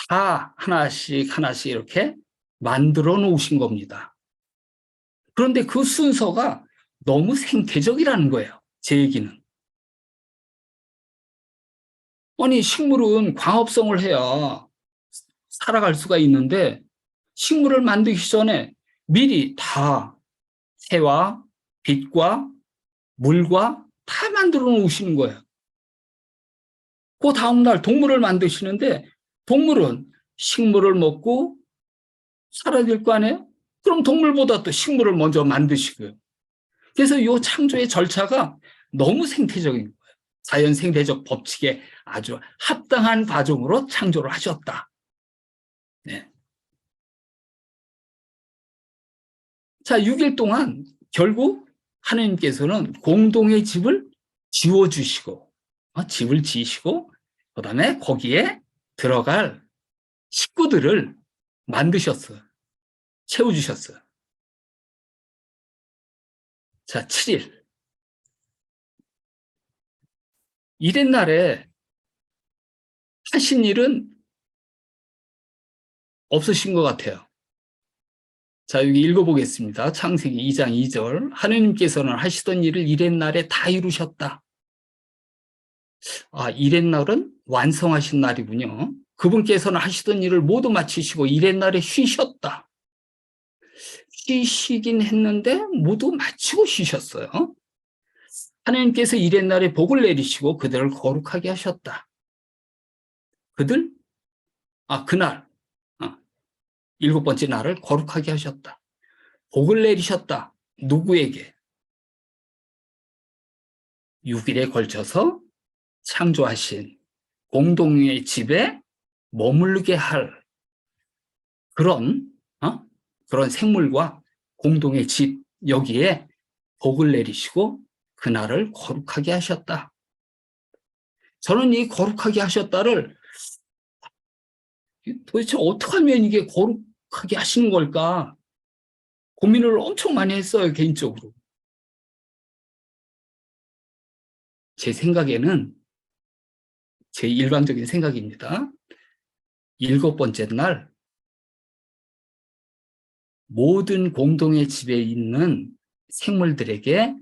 다 하나씩 이렇게 만들어 놓으신 겁니다. 그런데 그 순서가 너무 생태적이라는 거예요. 제 얘기는. 아니, 식물은 광합성을 해야 살아갈 수가 있는데 식물을 만들기 전에 미리 다 해와 빛과 물과 다 만들어 놓으시는 거예요. 그 다음날 동물을 만드시는데 동물은 식물을 먹고 살아야 될 거 아니에요? 그럼 동물보다 또 식물을 먼저 만드시고요. 그래서 이 창조의 절차가 너무 생태적인 거예요. 자연 생태적 법칙에 아주 합당한 과정으로 창조를 하셨다. 네. 자, 6일 동안 결국 하나님께서는 공동의 집을 지어주시고, 집을 지으시고, 그 다음에 거기에 들어갈 식구들을 만드셨어요. 채워주셨어요. 자, 7일. 이랬날에 하신 일은 없으신 것 같아요. 자, 여기 읽어보겠습니다. 창세기 2장 2절. 하느님께서는 하시던 일을 이렛날에 다 이루셨다. 이렛날은 완성하신 날이군요. 그분께서는 하시던 일을 모두 마치시고 이렛날에 쉬셨다. 쉬시긴 했는데 모두 마치고 쉬셨어요. 하나님께서 이렛날에 복을 내리시고 그들을 거룩하게 하셨다. 그날, 7번째 날을 거룩하게 하셨다. 복을 내리셨다. 누구에게? 6일에 걸쳐서 창조하신 공동의 집에 머물게 할 그런 생물과 공동의 집, 여기에 복을 내리시고 그날을 거룩하게 하셨다. 저는 이 거룩하게 하셨다를 도대체 어떻게 하면 이게 거룩하게 하시는 걸까? 고민을 엄청 많이 했어요, 개인적으로. 제 생각에는, 제 일반적인 생각입니다. 7번째 날, 모든 공동의 집에 있는 생물들에게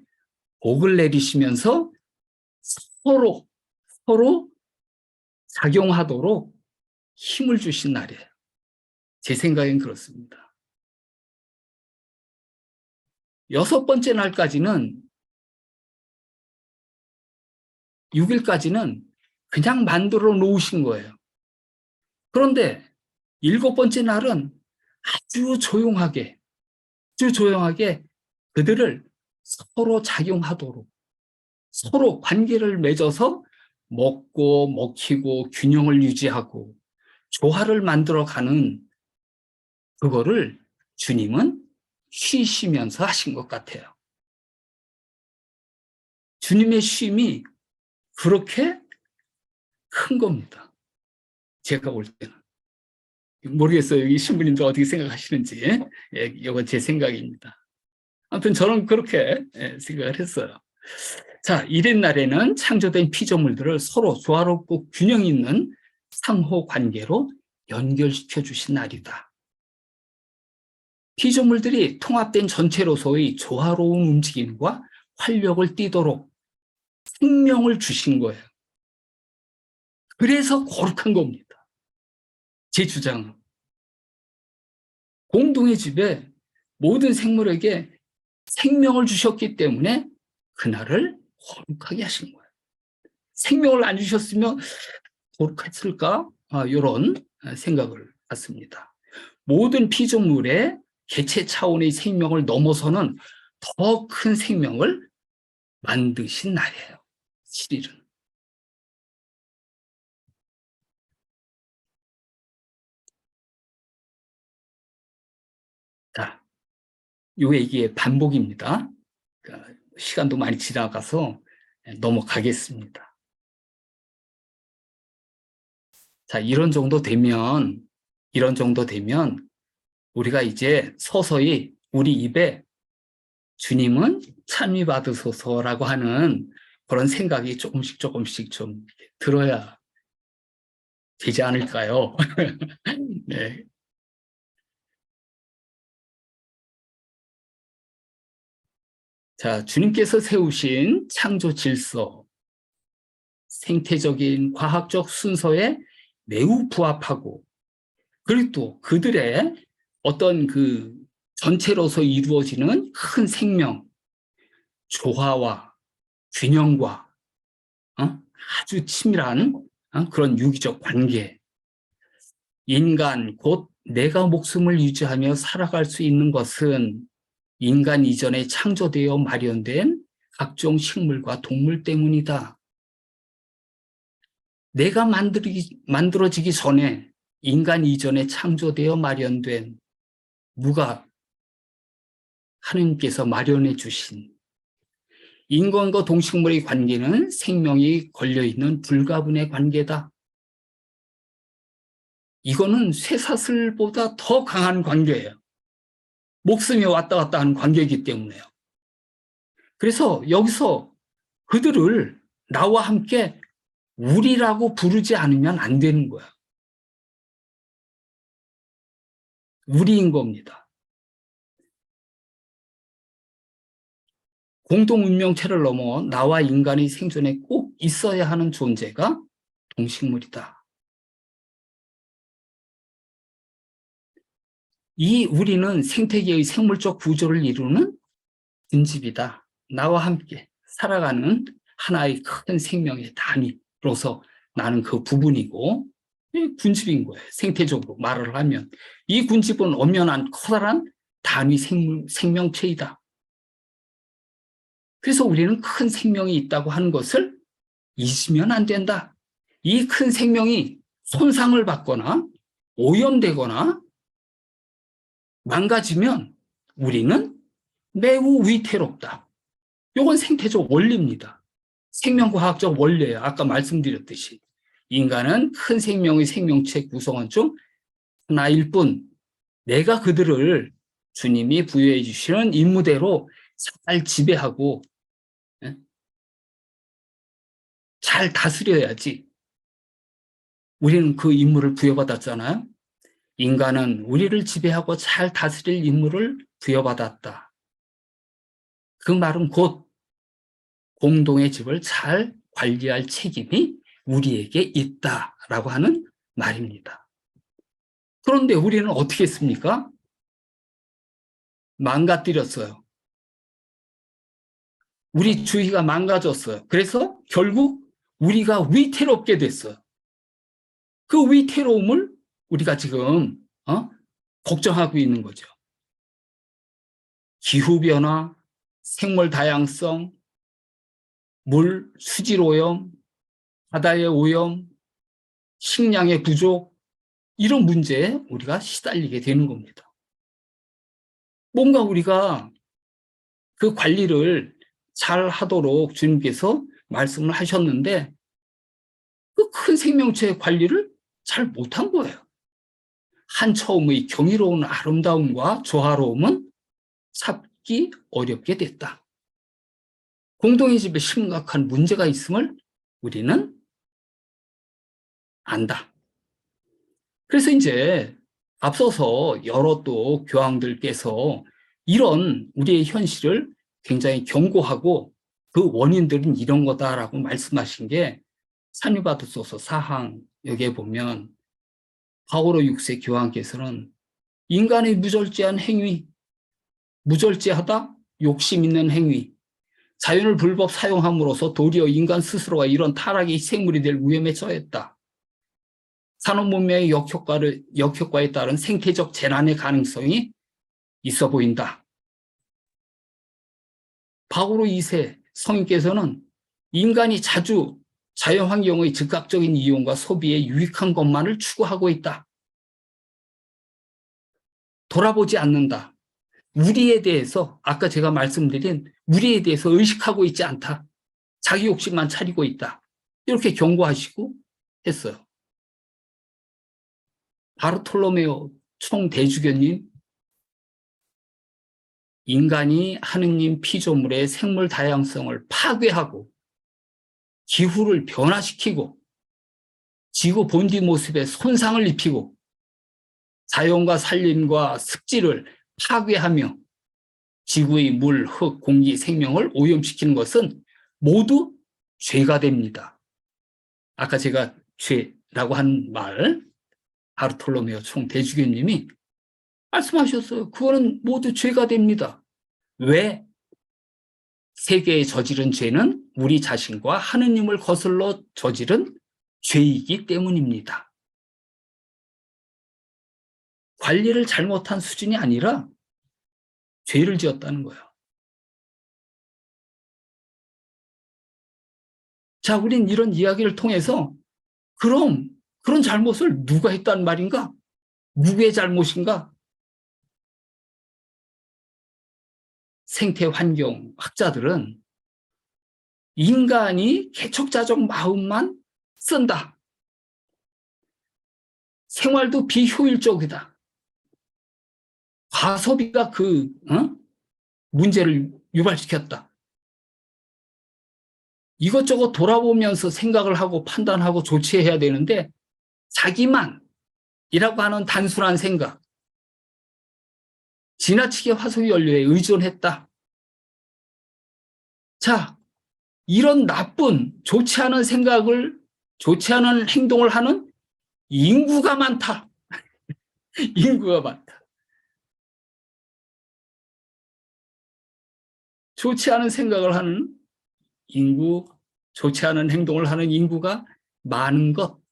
복을 내리시면서 서로 작용하도록 힘을 주신 날이에요. 제 생각엔 그렇습니다. 6번째 날까지는 6일까지는 그냥 만들어 놓으신 거예요. 그런데 7번째 날은 아주 조용하게 그들을 서로 작용하도록 서로 관계를 맺어서 먹고 먹히고 균형을 유지하고 조화를 만들어가는 그거를 주님은 쉬시면서 하신 것 같아요. 주님의 쉼이 그렇게 큰 겁니다. 제가 볼 때는. 모르겠어요. 여기 신부님도 어떻게 생각하시는지. 예, 이건 제 생각입니다. 아무튼 저는 그렇게 생각을 했어요. 자, 이랬날에는 창조된 피조물들을 서로 조화롭고 균형 있는 상호 관계로 연결시켜 주신 날이다. 피조물들이 통합된 전체로서의 조화로운 움직임과 활력을 띠도록 생명을 주신 거예요. 그래서 거룩한 겁니다. 제 주장은. 공동의 집에 모든 생물에게 생명을 주셨기 때문에 그날을 거룩하게 하신 거예요. 생명을 안 주셨으면 거룩했을까? 이런 생각을 갖습니다. 모든 피조물의 개체 차원의 생명을 넘어서는 더 큰 생명을 만드신 날이에요. 7일은. 자, 요 얘기의 반복입니다. 그러니까 시간도 많이 지나가서 넘어가겠습니다. 자, 이런 정도 되면 우리가 이제 서서히 우리 입에 주님은 찬미 받으소서라고 하는 그런 생각이 조금씩 좀 들어야 되지 않을까요? 네. 자, 주님께서 세우신 창조 질서, 생태적인 과학적 순서에 매우 부합하고, 그리고 또 그들의 어떤 그 전체로서 이루어지는 큰 생명, 조화와 균형과 아주 치밀한 그런 유기적 관계, 인간 곧 내가 목숨을 유지하며 살아갈 수 있는 것은 인간 이전에 창조되어 마련된 각종 식물과 동물 때문이다. 내가 만들어지기 전에 인간 이전에 창조되어 마련된 누가 하느님께서 마련해 주신 인간과 동식물의 관계는 생명이 걸려있는 불가분의 관계다. 이거는 쇠사슬보다 더 강한 관계예요. 목숨이 왔다 갔다 하는 관계이기 때문에요. 그래서 여기서 그들을 나와 함께 우리라고 부르지 않으면 안 되는 거야. 우리인 겁니다. 공동 운명체를 넘어 나와 인간의 생존에 꼭 있어야 하는 존재가 동식물이다. 이 우리는 생태계의 생물적 구조를 이루는 군집이다. 나와 함께 살아가는 하나의 큰 생명의 단위로서 나는 그 부분이고 군집인 거예요. 생태적으로 말을 하면. 이 군집은 엄연한 커다란 단위 생명체이다. 그래서 우리는 큰 생명이 있다고 하는 것을 잊으면 안 된다. 이 큰 생명이 손상을 받거나 오염되거나 망가지면 우리는 매우 위태롭다. 이건 생태적 원리입니다. 생명과학적 원리예요. 아까 말씀드렸듯이. 인간은 큰 생명의 생명체 구성원 중 하나일 뿐 내가 그들을 주님이 부여해 주시는 임무대로 잘 지배하고 잘 다스려야지. 우리는 그 임무를 부여받았잖아요. 인간은 우리를 지배하고 잘 다스릴 임무를 부여받았다. 그 말은 곧 공동의 집을 잘 관리할 책임이 우리에게 있다라고 하는 말입니다. 그런데 우리는 어떻게 했습니까? 망가뜨렸어요. 우리 주위가 망가졌어요. 그래서 결국 우리가 위태롭게 됐어요. 그 위태로움을 우리가 지금 걱정하고 있는 거죠. 기후변화, 생물 다양성, 물 수질 오염, 바다의 오염, 식량의 부족, 이런 문제에 우리가 시달리게 되는 겁니다. 뭔가 우리가 그 관리를 잘 하도록 주님께서 말씀을 하셨는데 그 큰 생명체의 관리를 잘 못한 거예요. 한처음의 경이로운 아름다움과 조화로움은 찾기 어렵게 됐다. 공동의 집에 심각한 문제가 있음을 우리는 안다. 그래서 이제 앞서서 여러 또 교황들께서 이런 우리의 현실을 굉장히 경고하고 그 원인들은 이런 거다라고 말씀하신 게 산유바드소서 4항 여기에 보면 바오로 6세 교황께서는 인간의 무절제한 행위, 무절제하다 욕심 있는 행위, 자연을 불법 사용함으로써 도리어 인간 스스로가 이런 타락의 생물이 될 위험에 처했다. 산업 문명의 역효과에 따른 생태적 재난의 가능성이 있어 보인다. 바오로 2세 성인께서는 인간이 자주 자연환경의 즉각적인 이용과 소비에 유익한 것만을 추구하고 있다. 돌아보지 않는다. 우리에 대해서 아까 제가 말씀드린 우리에 대해서 의식하고 있지 않다. 자기 욕심만 차리고 있다. 이렇게 경고하시고 했어요. 바르톨로메오 총대주교님, 인간이 하느님 피조물의 생물 다양성을 파괴하고 기후를 변화시키고 지구 본디 모습에 손상을 입히고 자연과 산림과 습지를 파괴하며 지구의 물, 흙, 공기, 생명을 오염시키는 것은 모두 죄가 됩니다. 아까 제가 죄라고 한 말 바르톨로메오 총대주교님이 말씀하셨어요. 그거는 모두 죄가 됩니다. 왜? 세계에 저지른 죄는 우리 자신과 하느님을 거슬러 저지른 죄이기 때문입니다. 관리를 잘못한 수준이 아니라 죄를 지었다는 거예요. 자, 우린 이런 이야기를 통해서 그럼 그런 잘못을 누가 했단 말인가? 누구의 잘못인가? 생태환경 학자들은 인간이 개척자적 마음만 쓴다. 생활도 비효율적이다. 과소비가 그 문제를 유발시켰다. 이것저것 돌아보면서 생각을 하고 판단하고 조치해야 되는데 자기만이라고 하는 단순한 생각, 지나치게 화석연료에 의존했다. 자, 이런 나쁜 좋지 않은 생각을 좋지 않은 행동을 하는 인구가 많다. 인구가 많다. 좋지 않은 생각을 하는 인구, 좋지 않은 행동을 하는 인구가 많은 것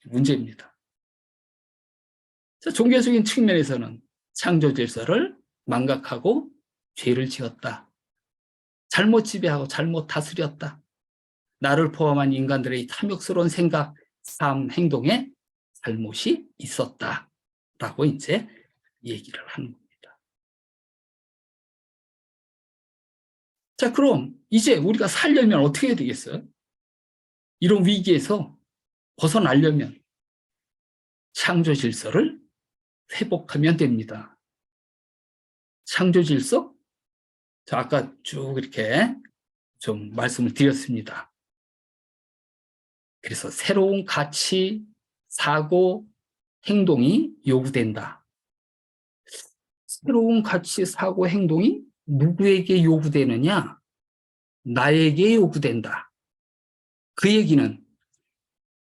문제입니다. 자, 종교적인 측면에서는 창조 질서를 망각하고 죄를 지었다. 잘못 지배하고 잘못 다스렸다. 나를 포함한 인간들의 탐욕스러운 생각, 삶, 행동에 잘못이 있었다라고 이제 얘기를 하는 겁니다. 자, 그럼 이제 우리가 살려면 어떻게 해야 되겠어요? 이런 위기에서 벗어나려면 창조 질서를 회복하면 됩니다. 창조 질서? 자, 아까 쭉 이렇게 좀 말씀을 드렸습니다. 그래서 새로운 가치, 사고, 행동이 요구된다. 새로운 가치, 사고, 행동이 누구에게 요구되느냐? 나에게 요구된다. 그 얘기는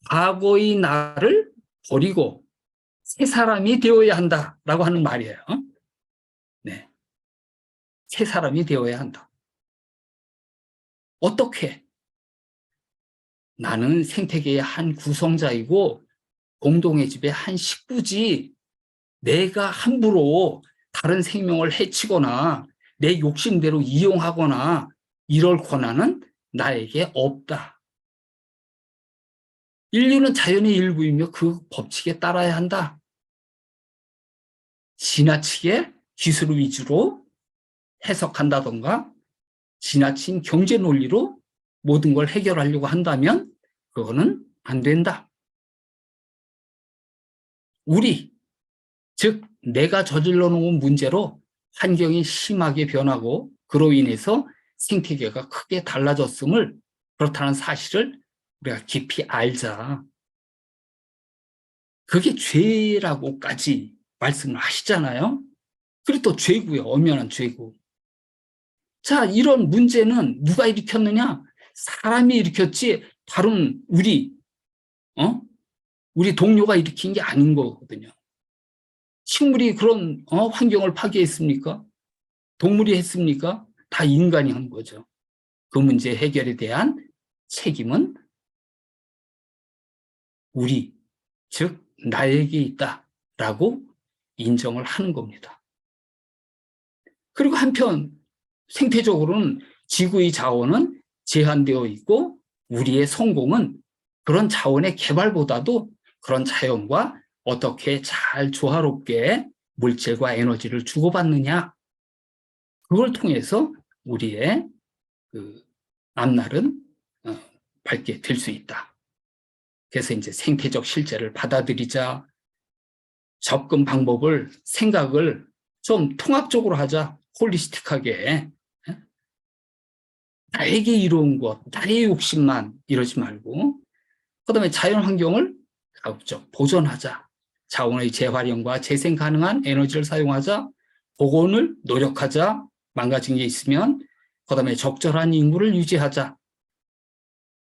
과거의 나를 버리고 새 사람이 되어야 한다라고 하는 말이에요. 네, 새 사람이 되어야 한다. 어떻게? 나는 생태계의 한 구성자이고 공동의 집의 한 식구지 내가 함부로 다른 생명을 해치거나 내 욕심대로 이용하거나 이럴 권한은 나에게 없다. 인류는 자연의 일부이며 그 법칙에 따라야 한다. 지나치게 기술 위주로 해석한다던가 지나친 경제 논리로 모든 걸 해결하려고 한다면 그거는 안 된다. 우리 즉 내가 저질러 놓은 문제로 환경이 심하게 변하고 그로 인해서 생태계가 크게 달라졌음을, 그렇다는 사실을 우리가 깊이 알자. 그게 죄라고까지 말씀을 하시잖아요. 그리고 또 죄고요. 엄연한 죄고. 자, 이런 문제는 누가 일으켰느냐? 사람이 일으켰지 다른 우리 동료가 일으킨 게 아닌 거거든요. 식물이 그런 환경을 파괴했습니까? 동물이 했습니까? 다 인간이 한 거죠. 그 문제 해결에 대한 책임은 우리, 즉 나에게 있다라고 인정을 하는 겁니다. 그리고 한편 생태적으로는 지구의 자원은 제한되어 있고 우리의 성공은 그런 자원의 개발보다도 그런 자연과 어떻게 잘 조화롭게 물질과 에너지를 주고받느냐, 그걸 통해서 우리의 그 앞날은 밝게 될 수 있다. 그래서 이제 생태적 실제를 받아들이자, 접근 방법을, 생각을 좀 통합적으로 하자. 홀리스틱하게. 나에게 이로운 것, 나의 욕심만 이러지 말고, 그다음에 자연 환경을 가급적 보존하자. 자원의 재활용과 재생 가능한 에너지를 사용하자. 복원을 노력하자. 망가진 게 있으면 그다음에 적절한 인구를 유지하자.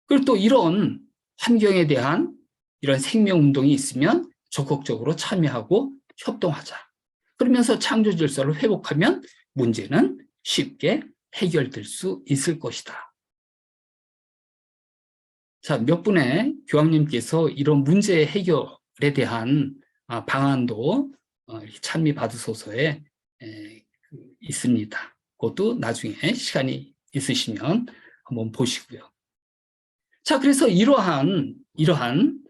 그리고 또 이런 환경에 대한 이런 생명운동이 있으면 적극적으로 참여하고 협동하자. 그러면서 창조 질서를 회복하면 문제는 쉽게 해결될 수 있을 것이다. 자, 몇 분의 교황님께서 이런 문제 해결에 대한 방안도 찬미 받으소서에 있습니다. 그것도 나중에 시간이 있으시면 한번 보시고요. 자, 그래서 이러한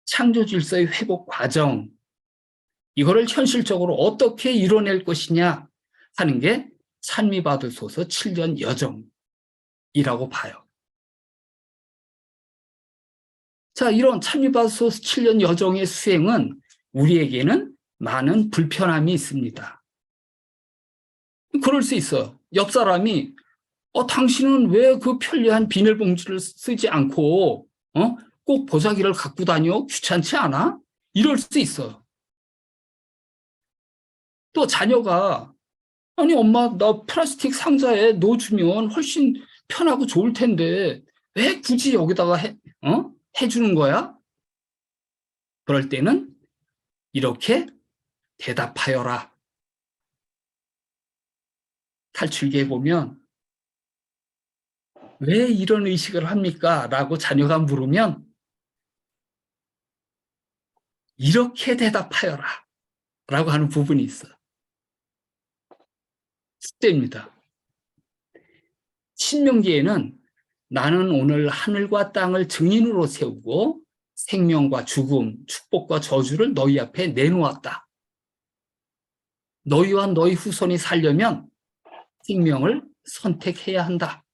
창조 질서의 회복 과정, 이거를 현실적으로 어떻게 이뤄낼 것이냐 하는 게 찬미 받으소서 7년 여정이라고 봐요. 자, 이런 찬미 받으소서 7년 여정의 수행은 우리에게는 많은 불편함이 있습니다. 그럴 수 있어요. 옆 사람이 당신은 왜 그 편리한 비닐봉지를 쓰지 않고 꼭 보자기를 갖고 다녀? 귀찮지 않아? 이럴 수 있어요. 또 자녀가 아니 엄마 나 플라스틱 상자에 넣어주면 훨씬 편하고 좋을 텐데 왜 굳이 여기다가 해주는 거야? 그럴 때는 이렇게 대답하여라. 탈출기에 보면 왜 이런 의식을 합니까? 라고 자녀가 물으면 이렇게 대답하여라 라고 하는 부분이 있어요. 숙제입니다. 신명기에는 나는 오늘 하늘과 땅을 증인으로 세우고 생명과 죽음, 축복과 저주를 너희 앞에 내놓았다. 너희와 너희 후손이 살려면 생명을 선택해야 한다.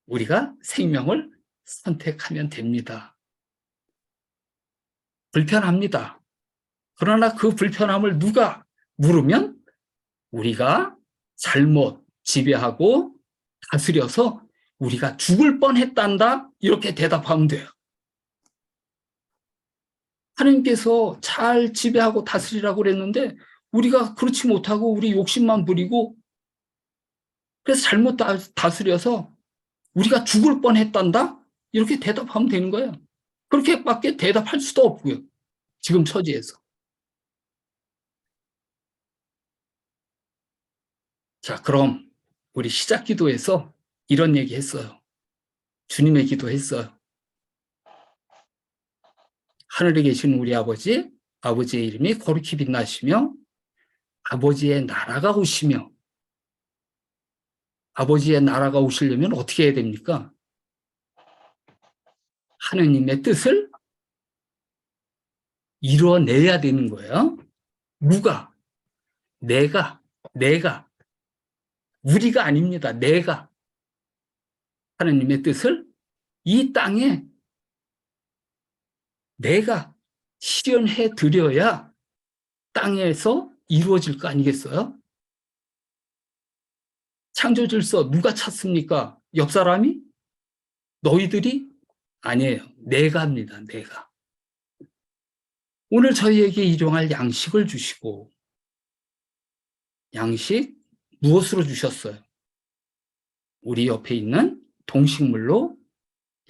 우리가 생명을 선택하면 됩니다. 불편합니다. 그러나 그 불편함을 누가 물으면 우리가 잘못 지배하고 다스려서 우리가 죽을 뻔했단다 이렇게 대답하면 돼요. 하나님께서 잘 지배하고 다스리라고 그랬는데 우리가 그렇지 못하고 우리 욕심만 부리고 그래서 잘못 다스려서 우리가 죽을 뻔했단다 이렇게 대답하면 되는 거예요. 그렇게밖에 대답할 수도 없고요. 지금 처지에서. 자, 그럼 우리 시작 기도에서 이런 얘기 했어요. 주님의 기도했어요. 하늘에 계신 우리 아버지, 아버지의 이름이 거룩히 빛나시며 아버지의 나라가 오시며 아버지의 나라가 오시려면 어떻게 해야 됩니까? 하느님의 뜻을 이뤄내야 되는 거예요. 누가? 내가. 우리가 아닙니다. 내가. 하느님의 뜻을 이 땅에 내가 실현해 드려야 땅에서 이루어질 거 아니겠어요? 창조 질서 누가 찾습니까? 옆 사람이? 너희들이? 아니에요. 내가 합니다. 내가. 오늘 저희에게 일용할 양식을 주시고, 양식 무엇으로 주셨어요? 우리 옆에 있는 동식물로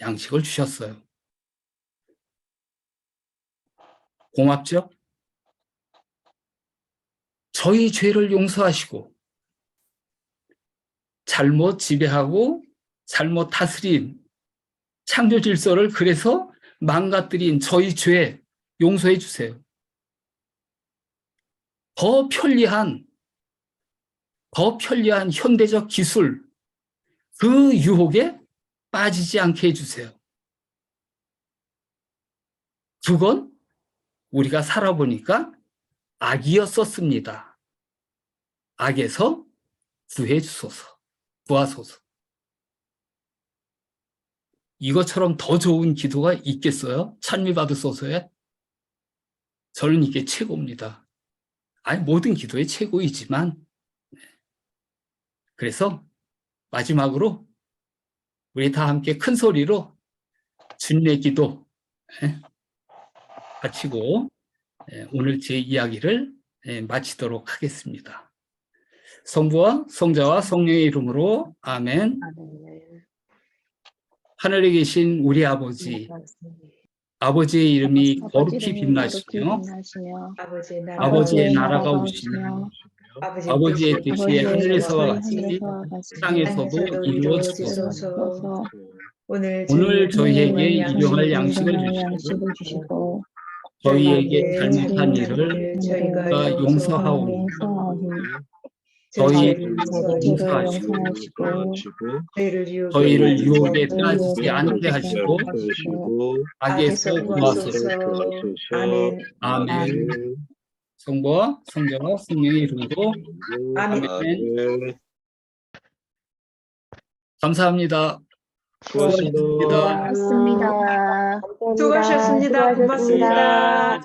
양식을 주셨어요. 고맙죠? 저희 죄를 용서하시고 잘못 지배하고 잘못 다스린 창조 질서를 그래서 망가뜨린 저희 죄 용서해 주세요. 더 편리한 현대적 기술, 그 유혹에 빠지지 않게 해주세요. 그건 우리가 살아보니까 악이었었습니다. 악에서 구하소서. 이것처럼 더 좋은 기도가 있겠어요? 찬미받으소서에? 저는 이게 최고입니다. 아니, 모든 기도의 최고이지만, 그래서 마지막으로 우리 다 함께 큰 소리로 주님의 기도 바치고 오늘 제 이야기를 마치도록 하겠습니다. 성부와 성자와 성령의 이름으로 아멘. 하늘에 계신 우리 아버지, 아버지의 이름이 거룩히 빛나시며 아버지의 나라가 오시며 아버지의 뜻이 하늘에서와 같이 땅에서도 이루어지소서. 오늘 저희에게 일용할 양식을 주시고 저희에게 잘못한 일을 저희가 용서하오니 저희를 용서하시고 저희를 유혹에 빠지지 않게 하시고 악에서 구하소서. 아멘. 성부와 성자와 성령의 이름으로 아멘. 감사합니다. 수고하셨습니다. 고맙습니다. 수고하셨습니다. 고맙습니다.